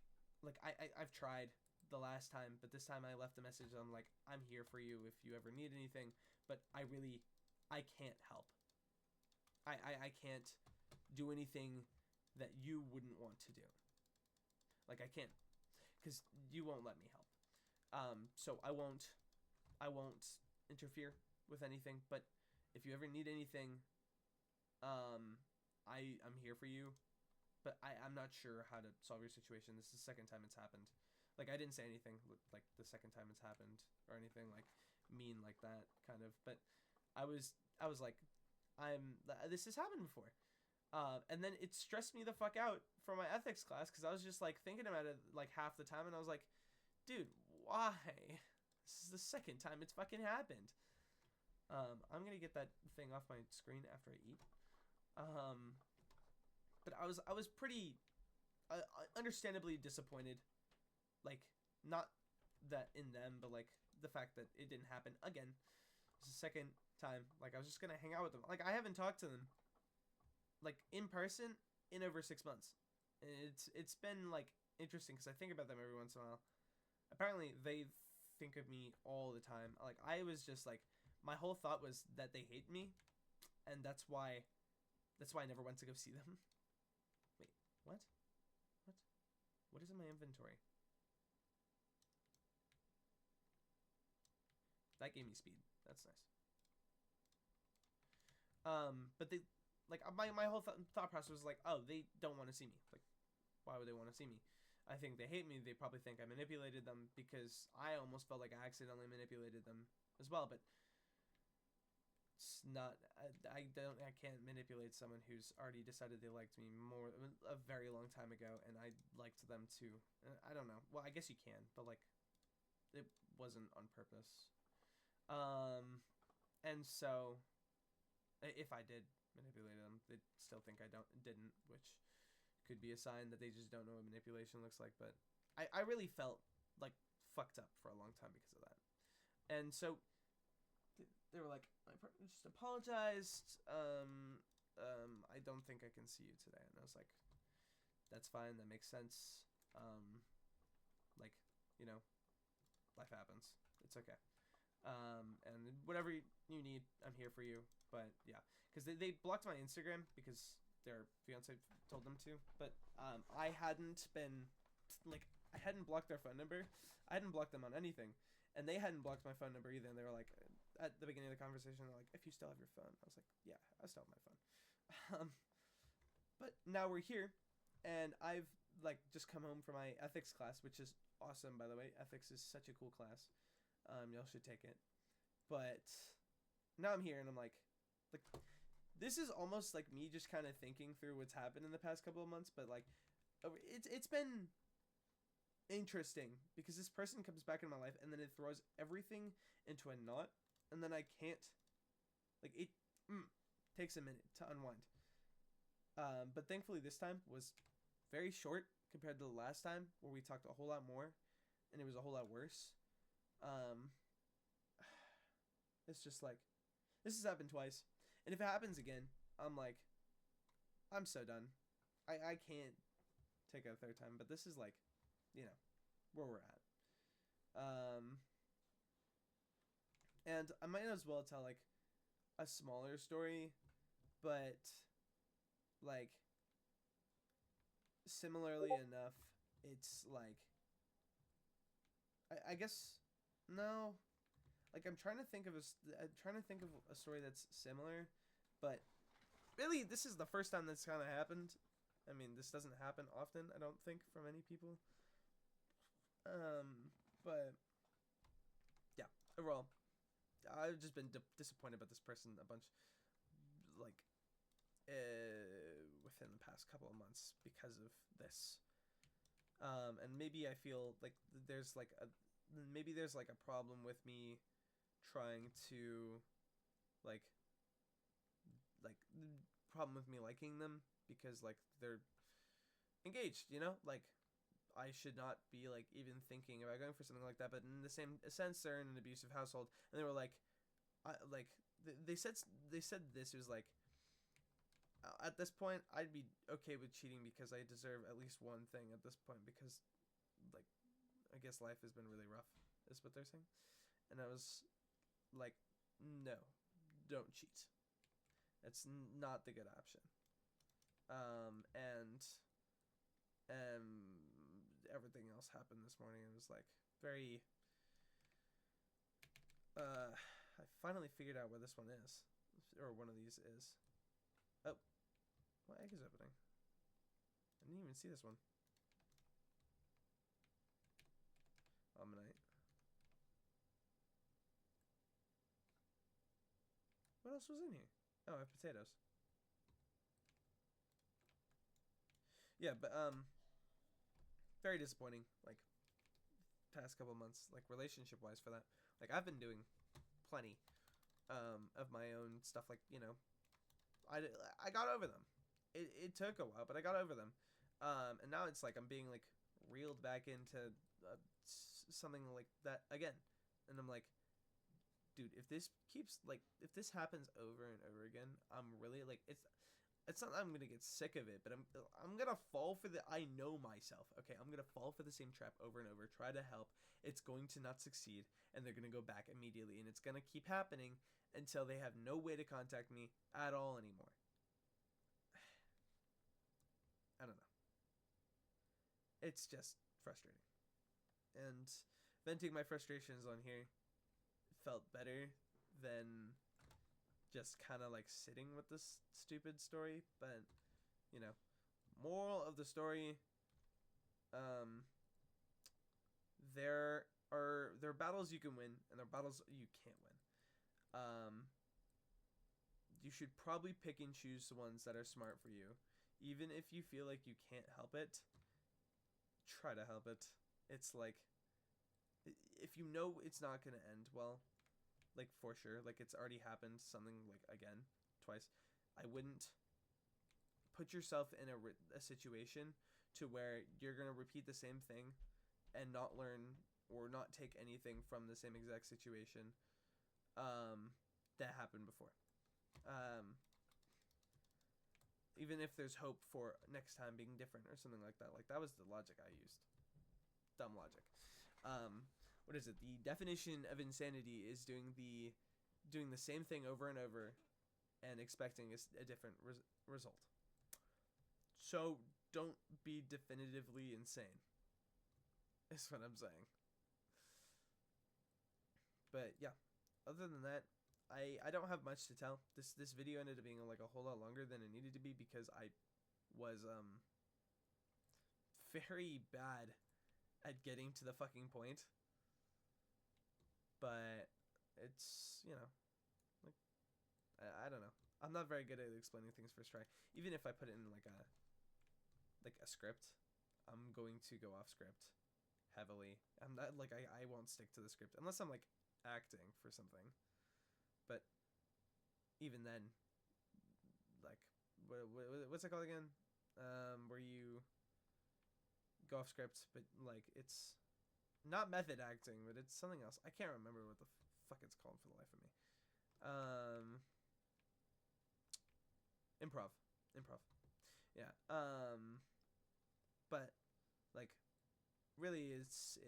I've tried the last time, but this time I left a message. I'm like, I'm here for you if you ever need anything, but I can't help. I can't do anything that you wouldn't want to do. Like I can't, because you won't let me help. So I won't interfere with anything. But if you ever need anything, I'm here for you. But I'm not sure how to solve your situation. This is the second time it's happened. Like I didn't say anything like the second time it's happened or anything like mean like that kind of. But I was like, this has happened before. And then it stressed me the fuck out for my ethics class because I was just like thinking about it like half the time, and I was like, dude, why? This is the second time it's fucking happened. I'm gonna get that thing off my screen after I eat. But I was pretty understandably disappointed, like not that in them, but like the fact that it didn't happen again. It's the second time. Like I was just gonna hang out with them. Like I haven't talked to them like in person in over 6 months. And it's been like interesting because I think about them every once in a while. Apparently they think of me all the time. Like I was just like, my whole thought was that they hate me, and that's why I never went to go see them. Wait, what? What is in my inventory? That gave me speed. That's nice. But they, like, my whole thought process was like, oh, they don't want to see me. Like, why would they want to see me? I think they hate me. They probably think I manipulated them because I almost felt like I accidentally manipulated them as well. But it's not. I can't manipulate someone who's already decided they liked me a very long time ago, and I liked them too. I don't know. Well, I guess you can, but like, it wasn't on purpose. And so, if I did manipulate them, they'd still think I didn't, which could be a sign that they just don't know what manipulation looks like. But I really felt like fucked up for a long time because of that. And so they were like, my partner just apologized. I don't think I can see you today. And I was like, that's fine. That makes sense. Like, life happens. It's okay. And whatever you need, I'm here for you. But yeah, because they blocked my Instagram because their fiance told them to. But I hadn't blocked their phone number. I hadn't blocked them on anything, and they hadn't blocked my phone number either. And they were like, at the beginning of the conversation, they're like, if you still have your phone. I was like, yeah, I still have my phone. But now we're here, and I've like just come home from my ethics class, which is awesome, by the way. Ethics is such a cool class. Y'all should take it. But now I'm here, and I'm like, this is almost like me just kind of thinking through what's happened in the past couple of months. But like, it's been interesting because this person comes back in my life, and then it throws everything into a knot, and then I can't, like, it takes a minute to unwind. But thankfully this time was very short compared to the last time where we talked a whole lot more, and it was a whole lot worse. It's just like, this has happened twice, and if it happens again, I'm like, I'm so done. I can't take it a third time. But this is like, you know, where we're at. And I might as well tell like a smaller story, but like similarly enough, it's like, I guess, no, like I'm trying to think of a story that's similar, but really this is the first time that's kind of happened. I mean, this doesn't happen often, I don't think, for many people. But yeah, overall, I've just been disappointed about this person a bunch, like, within the past couple of months because of this. And maybe I feel like there's like a problem with me trying to like problem with me liking them because like they're engaged, like I should not be like even thinking about going for something like that. But in the same sense, they're in an abusive household, and they were like, they said this. It was like, at this point, I'd be okay with cheating because I deserve at least one thing at this point, because like I guess life has been really rough, is what they're saying. And I was like, no, don't cheat. It's not the good option. And everything else happened this morning. It was like very. I finally figured out where this one is, or one of these is. Oh, what egg is opening? I didn't even see this one. Ammonite. What else was in here? Oh, I have potatoes. Yeah, but very disappointing. Like past couple months, like relationship wise, for that. Like I've been doing plenty of my own stuff. Like I got over them. It took a while, but I got over them. And now it's like I'm being like reeled back into something like that again, and I'm like, dude, if this happens over and over again, I'm really like, it's not that I'm gonna get sick of it, but I'm gonna fall for I know myself, okay, I'm gonna fall for the same trap over and over, try to help, it's going to not succeed, and they're gonna go back immediately, and it's gonna keep happening until they have no way to contact me at all anymore. I don't know. It's just frustrating. And venting my frustrations on here felt better than just kind of like sitting with this stupid story. But moral of the story, there are battles you can win, and there are battles you can't win. You should probably pick and choose the ones that are smart for you. Even if you feel like you can't help it, try to help it. It's like, if you know it's not gonna end well, like for sure, like it's already happened, something like again, twice, I wouldn't put yourself in a situation to where you're gonna repeat the same thing and not learn or not take anything from the same exact situation that happened before. Even if there's hope for next time being different or something like that. Like that was the logic I used. Dumb logic. What is it? The definition of insanity is doing the same thing over and over and expecting a different result. So don't be definitively insane. Is what I'm saying. But yeah, other than that, I don't have much to tell. This video ended up being like a whole lot longer than it needed to be because I was very bad at getting to the fucking point. But it's, like, I don't know. I'm not very good at explaining things first try. Even if I put it in like a script, I'm going to go off script heavily. I'm not like I won't stick to the script unless I'm like acting for something. But even then, like, what's it called again? Where you go off script, but like it's not method acting, but it's something else. I can't remember what the fuck it's called for the life of me. Um, improv. Yeah. But like really it's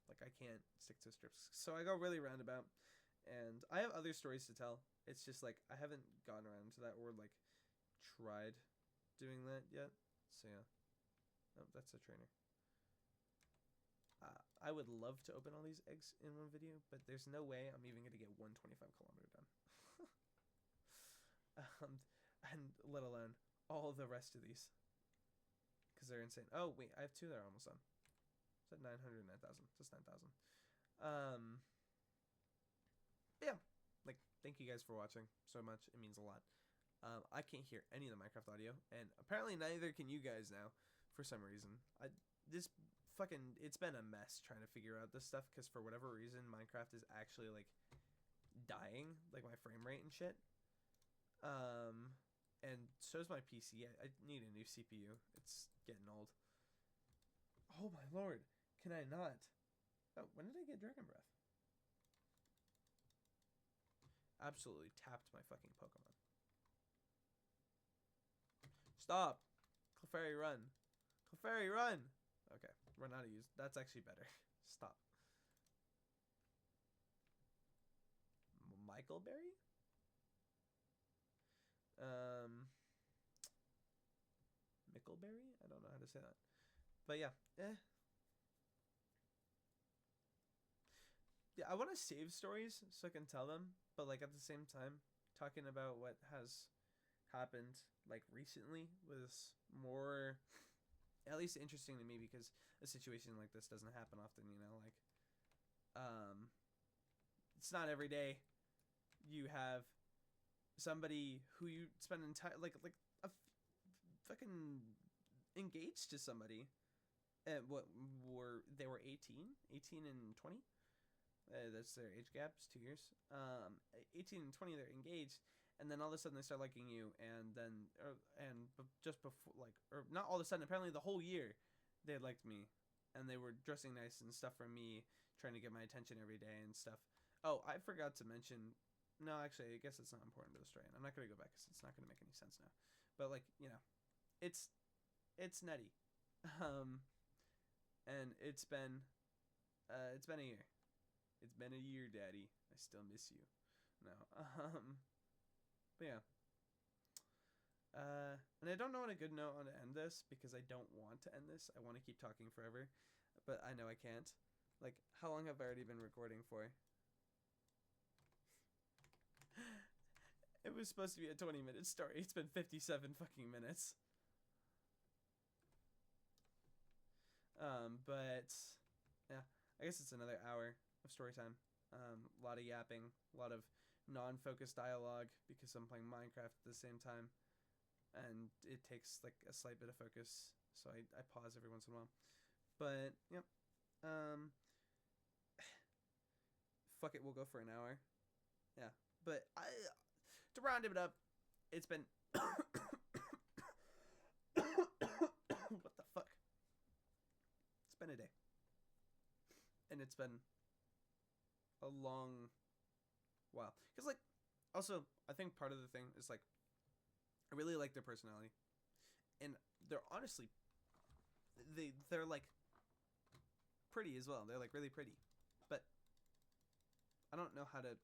like I can't stick to scripts. So I go really roundabout, and I have other stories to tell. It's just like I haven't gotten around to that or like tried doing that yet. So yeah. Oh, that's a trainer. I would love to open all these eggs in one video, but there's no way I'm even gonna get 125-kilometer done. And let alone all the rest of these, because they're insane. Oh wait, I have 2 that are almost done. Is that 900, 9,000? Just 9,000. Yeah, like thank you guys for watching so much. It means a lot. I can't hear any of the Minecraft audio, and apparently neither can you guys now, for some reason. It's been a mess trying to figure out this stuff, because for whatever reason, Minecraft is actually like dying, like my frame rate and shit. And so is my PC. I need a new CPU. It's getting old. Oh my lord, can I not? Oh, when did I get Dragon Breath? Absolutely tapped my fucking Pokemon. Stop! Clefairy, run! Clefairy, run! Okay, run out of use. That's actually better. Stop. Michaelberry? Mickleberry? I don't know how to say that. But yeah, Yeah, I want to save stories so I can tell them, but like at the same time, talking about what has happened like recently was more, at least interesting to me, because a situation like this doesn't happen often. Like, it's not every day you have somebody who you spend entire like a fucking engaged to somebody, and they were 18 and 20. That's their age gap. It's 2 years. 18 and 20, they're engaged, and then all of a sudden they start liking you, and then just before, like, or not all of a sudden, apparently the whole year they liked me, and they were dressing nice and stuff for me, trying to get my attention every day and stuff. Oh, I forgot to mention. No, actually, I guess it's not important to the story, and I'm not gonna go back because it's not gonna make any sense now. But like, it's nutty, and it's been a year. It's been a year, Daddy. I still miss you. No. But yeah. And I don't know what a good note on to end this, because I don't want to end this. I want to keep talking forever, but I know I can't. Like, how long have I already been recording for? It was supposed to be a 20-minute story. It's been 57 fucking minutes. But yeah, I guess it's another hour of story time. A lot of yapping, a lot of non-focused dialogue, because I'm playing Minecraft at the same time, and it takes like a slight bit of focus, so I pause every once in a while. But yep, fuck it, we'll go for an hour. Yeah, but to round it up, it's been what the fuck? It's been a day, and it's been a long while. Because like, also, I think part of the thing is like, I really like their personality, and they're honestly, they're like pretty as well. They're like really pretty, but I don't know how to.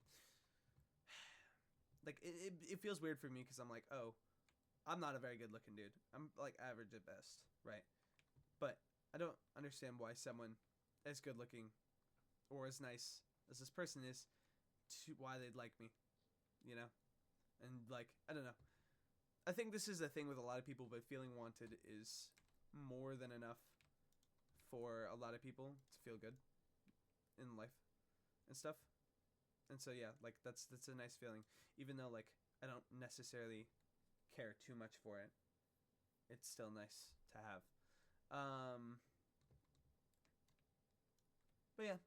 Like, it feels weird for me, because I'm like, oh, I'm not a very good looking dude. I'm like average at best, right? But I don't understand why someone as good looking or as nice as this person is, why they'd like me, And like, I don't know. I think this is the thing with a lot of people, but feeling wanted is more than enough for a lot of people to feel good in life and stuff. And so yeah, like that's a nice feeling, even though like I don't necessarily care too much for it. It's still nice to have. But yeah.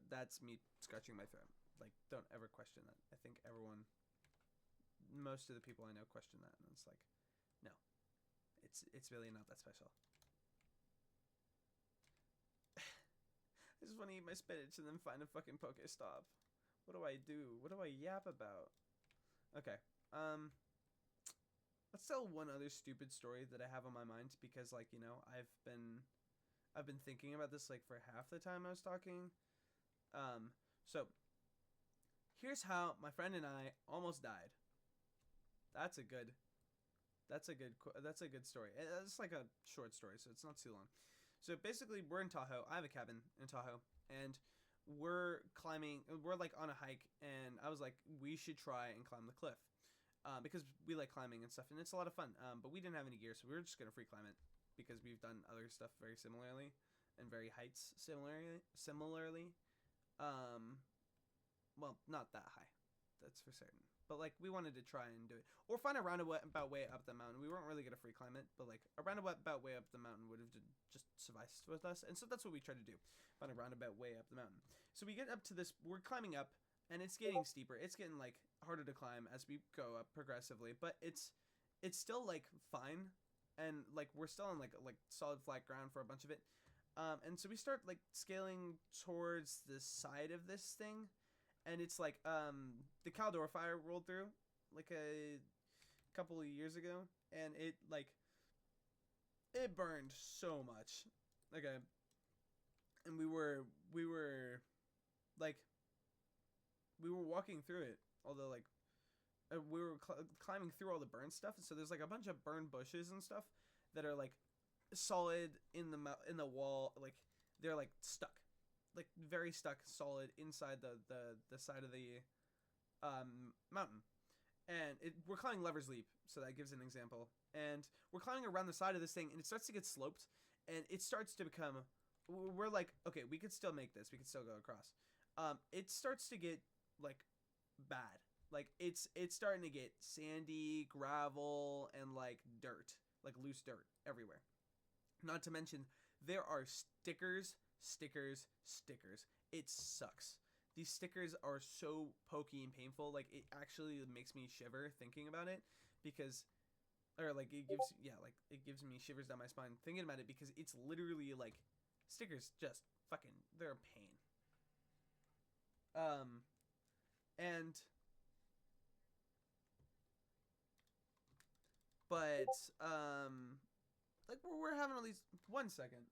That's me scratching my throat. Like, don't ever question that. I think most of the people I know question that, and it's like, no, it's really not that special. I just want to eat my spinach and then find a fucking Pokestop. What do I do? What do I yap about? Okay. Let's tell one other stupid story that I have on my mind because, like, you know, I've been thinking about this like for half the time I was talking. So here's how my friend and I almost died. That's a good story. It's like a short story, so it's not too long. So basically, we're in Tahoe. I have a cabin in Tahoe, and we're climbing. We're like on a hike, and I was like, we should try and climb the cliff, because we like climbing and stuff, and it's a lot of fun. But we didn't have any gear, so we were just gonna free climb it because we've done other stuff very similarly, and very heights similarly. Well, not that high, that's for certain. But like we wanted to try and do it, or find a roundabout way up the mountain. We weren't really gonna free climb it, but like a roundabout way up the mountain would have just sufficed with us. And so that's what we tried to do, find a roundabout way up the mountain. So we get up to this. We're climbing up, and it's getting steeper. It's getting like harder to climb as we go up progressively, but it's still like fine, and like we're still on like solid flat ground for a bunch of it. And so we start like scaling towards the side of this thing. And it's like the Caldor fire rolled through like a couple of years ago, and it burned so much. Okay, and we were walking through it, although like we were climbing through all the burn stuff. So there's like a bunch of burned bushes and stuff that are like solid in the wall, like they're like stuck. Like very stuck solid inside the side of the mountain, and we're climbing Lover's Leap, so that gives an example. And we're climbing around the side of this thing, and it starts to get sloped, and it starts to become. We're like, okay, we could still make this. We could still go across. It starts to get like bad. Like it's starting to get sandy, gravel, and like dirt, like loose dirt everywhere. Not to mention there are stickers. It sucks. These stickers are so pokey and painful. Like it actually makes me shiver thinking about it, because, or like it gives me shivers down my spine thinking about it, because it's literally like stickers just fucking, they're a pain. And but like we're having all these. 1 second.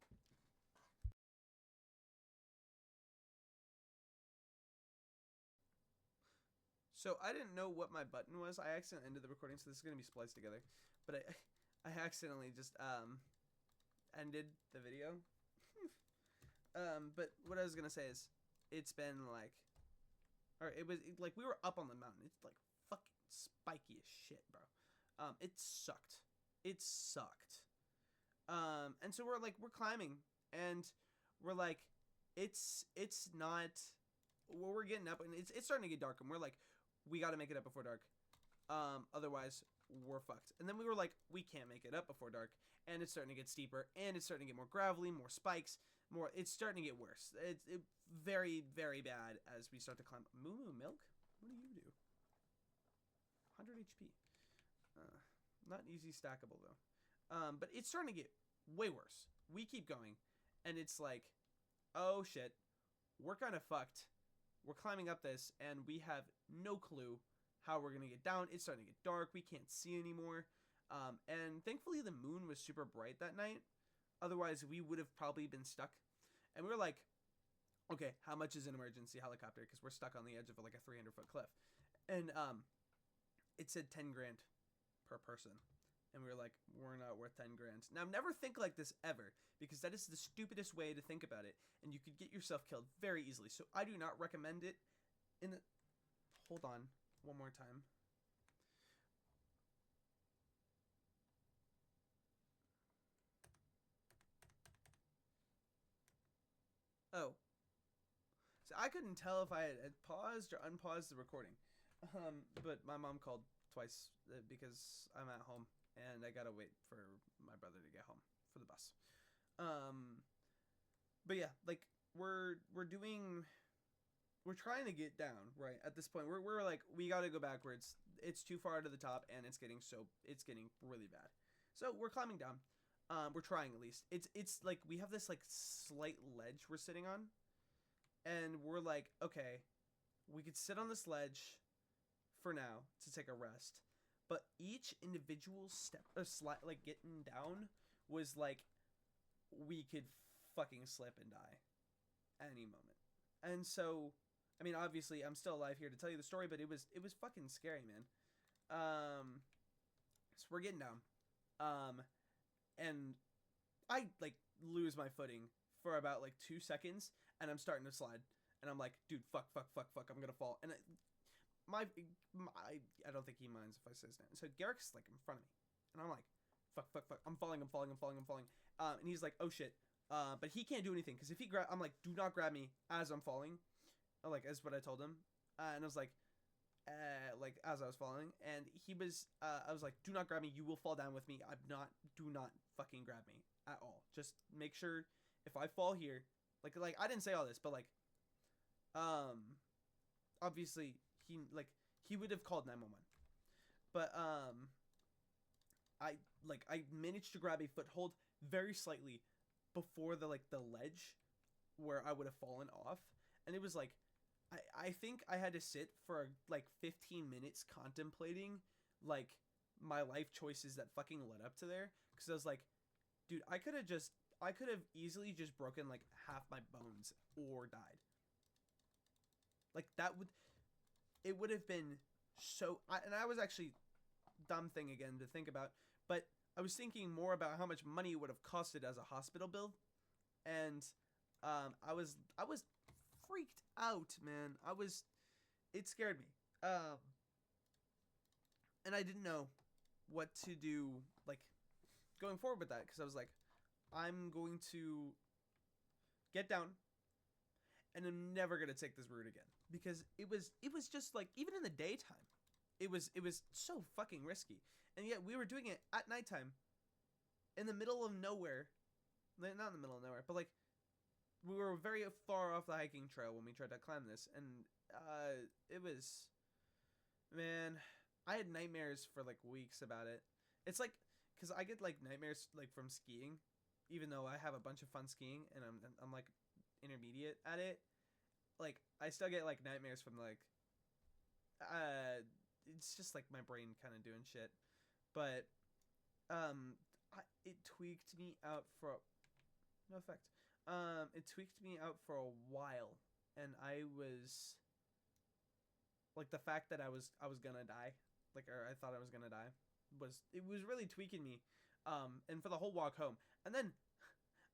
So I didn't know what my button was. I accidentally ended the recording, so this is gonna be spliced together. But I accidentally just ended the video. But what I was gonna say is, it's been like, or it was like we were up on the mountain. It's like fucking spiky as shit, bro. It sucked. It sucked. And so we're climbing, and we're like, it's not. Well, we're getting up, and it's starting to get dark, and we're like, we got to make it up before dark, otherwise we're fucked. And then we were like, we can't make it up before dark, and it's starting to get steeper, and it's starting to get more gravelly, more spikes, more. It's starting to get worse. It's very, very bad as we start to climb. Moo milk. What do you do? 100 HP. Not easy stackable though. But it's starting to get way worse. We keep going, and it's like, oh shit, we're kind of fucked. We're climbing up this, and we have no clue how we're going to get down. It's starting to get dark. We can't see anymore. And thankfully, the moon was super bright that night. Otherwise, we would have probably been stuck. And we were like, okay, how much is an emergency helicopter? Because we're stuck on the edge of like a 300-foot cliff. And it said 10 grand per person. And we were like, we're not worth 10 grand. Now, never think like this ever, because that is the stupidest way to think about it, and you could get yourself killed very easily. So I do not recommend it. Hold on, one more time. Oh. So I couldn't tell if I had paused or unpaused the recording. But my mom called twice because I'm at home. And I gotta wait for my brother to get home for the bus. But yeah, like we're trying to get down, right? At this point, we're like, we gotta go backwards. It's too far to the top, and it's getting really bad. So we're climbing down. We're trying at least. It's like we have this like slight ledge we're sitting on, and we're like, okay, we could sit on this ledge for now to take a rest, but each individual step or like getting down was like we could fucking slip and die any moment. And so, I mean, obviously, I'm still alive here to tell you the story, but it was fucking scary, man. So we're getting down, and I like lose my footing for about like 2 seconds, and I'm starting to slide, and I'm like, dude, fuck, I'm gonna fall, and I don't think he minds if I say his name. So Garrick's like in front of me, and I'm like, fuck, I'm falling. And he's like, oh shit. But he can't do anything because if he I'm like, do not grab me as I'm falling, like as what I told him, and I was like as I was falling, and he was, I was like, do not grab me, you will fall down with me. Do not fucking grab me at all. Just make sure if I fall here, like I didn't say all this, but like, obviously he would have called 911, but I managed to grab a foothold very slightly before the ledge where I would have fallen off, and it was like I think I had to sit for like 15 minutes contemplating like my life choices that fucking led up to there, because I was like, dude, I could have easily just broken like half my bones or died. Like it would have been so, and I was actually dumb thing again to think about, but I was thinking more about how much money it would have costed as a hospital bill, and I was freaked out, man. It scared me, and I didn't know what to do like going forward with that, because I was like, I'm going to get down, and I'm never gonna take this route again, because it was just like, even in the daytime, it was so fucking risky, and yet we were doing it at nighttime, in the middle of nowhere, not in the middle of nowhere, but like we were very far off the hiking trail when we tried to climb this, and it was, man, I had nightmares for like weeks about it. It's like, because I get like nightmares like from skiing, even though I have a bunch of fun skiing and I'm like intermediate at it. Like I still get like nightmares from like it's just like my brain kind of doing shit. But it tweaked me out for no effect. It tweaked me out for a while, and I was like, the fact that I was gonna die, like, or I thought I was gonna die, was really tweaking me. And for the whole walk home, and then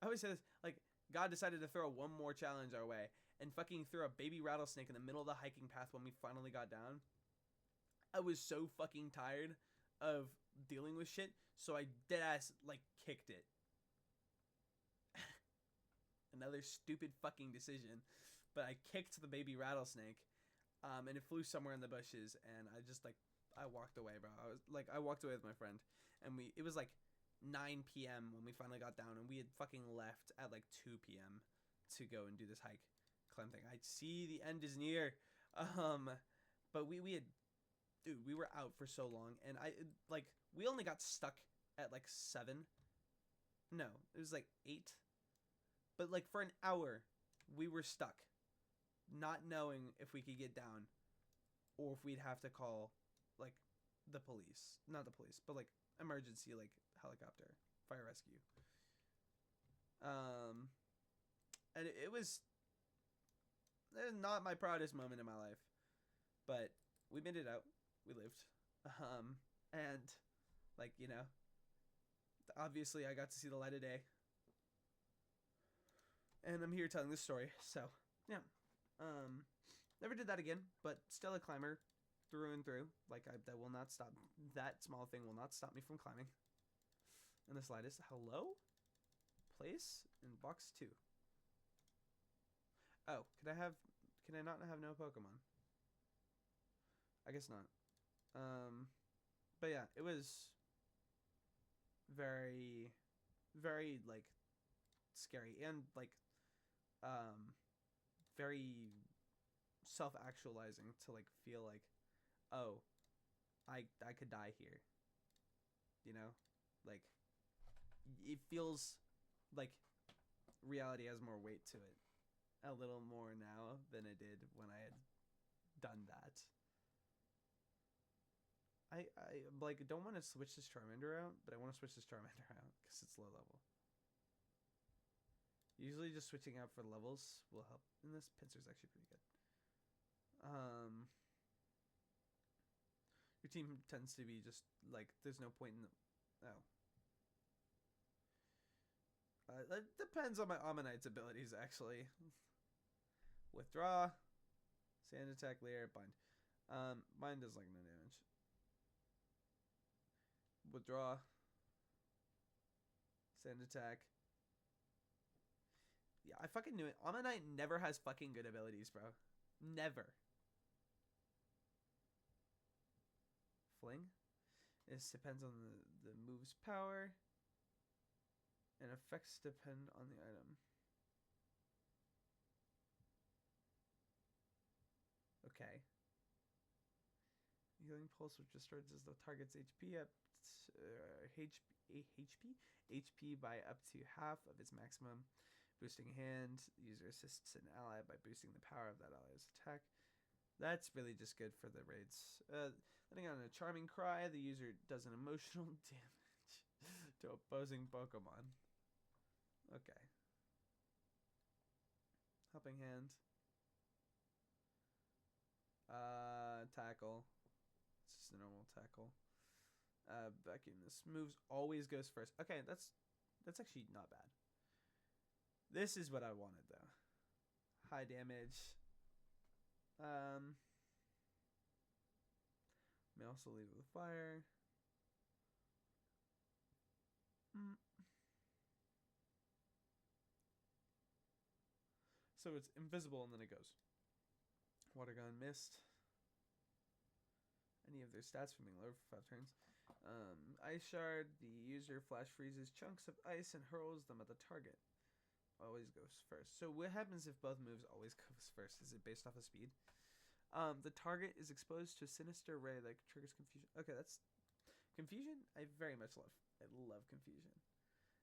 I always say this, like, God decided to throw one more challenge our way, and fucking threw a baby rattlesnake in the middle of the hiking path when we finally got down. I was so fucking tired of dealing with shit, so I deadass like kicked it. Another stupid fucking decision, but I kicked the baby rattlesnake, and it flew somewhere in the bushes, and I walked away, bro. I walked away with my friend, and it was like 9 p.m. when we finally got down, and we had fucking left at like 2 p.m. to go and do this hike climb thing. I see the end is near, but we had, dude, we were out for so long, and we only got stuck at like 7. No, it was like 8. But like for an hour, we were stuck, not knowing if we could get down, or if we'd have to call like the police. Not the police, but like emergency, like helicopter, fire rescue. And it was not my proudest moment in my life, but we made it out. We lived. And like, you know, obviously I got to see the light of day. And I'm here telling this story, so yeah. Never did that again, but still a climber through and through. Like, that will not stop. That small thing will not stop me from climbing. And the slightest. Hello? Place in box 2. Oh, can I not have no Pokemon? I guess not. But yeah, it was very, very, like, scary, and like very self-actualizing to like feel like, oh, I could die here, you know, like it feels like reality has more weight to it, a little more now than I did when I had done that. I like don't want to switch this Charmander out, but I want to switch this Charmander out because it's low level. Usually just switching out for levels will help. And this Pinsir's actually pretty good. Your team tends to be just like there's no point in the, oh. That depends on my Ammonite's abilities actually. Withdraw, Sand Attack, Layer, Bind. Bind does like no damage. Withdraw, Sand Attack. Yeah, I fucking knew it. Ammonite never has fucking good abilities, bro. Never. Fling. This depends on the move's power. And effects depend on the item. Okay. Healing Pulse, which restores the target's HP up HP by up to half of its maximum. Boosting Hand. User assists an ally by boosting the power of that ally's attack. That's really just good for the raids. Letting on a Charming Cry, the user does an emotional damage to opposing Pokemon. Okay. Helping Hand. Tackle. It's just a normal tackle. Vacuum. This moves always goes first. Okay, that's actually not bad. This is what I wanted though. High damage. May also lead with fire. So it's invisible and then it goes. Water Gun, Mist. Any of their stats from being lower for 5 turns. Ice Shard. The user flash freezes chunks of ice and hurls them at the target. Always goes first. So what happens if both moves always goes first? Is it based off of speed? The target is exposed to a sinister ray that triggers confusion. Okay, that's confusion. I very much love. I love confusion.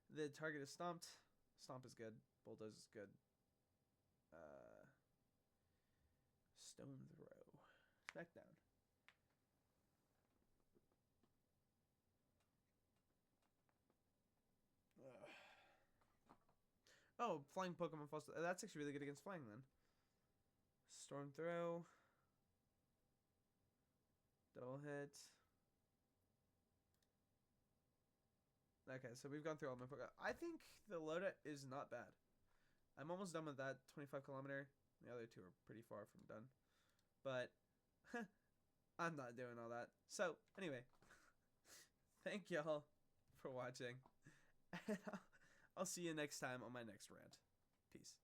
The target is stomped. Stomp is good. Bulldoze is good. Stone Throw. Smackdown. Oh, flying Pokemon falls. That's actually really good against flying then. Storm Throw. Double hit. Okay, so we've gone through all my Pokemon. I think the Lota is not bad. I'm almost done with that 25-kilometer. The other two are pretty far from done. But I'm not doing all that. So, anyway. Thank y'all for watching. And I'll see you next time on my next rant. Peace.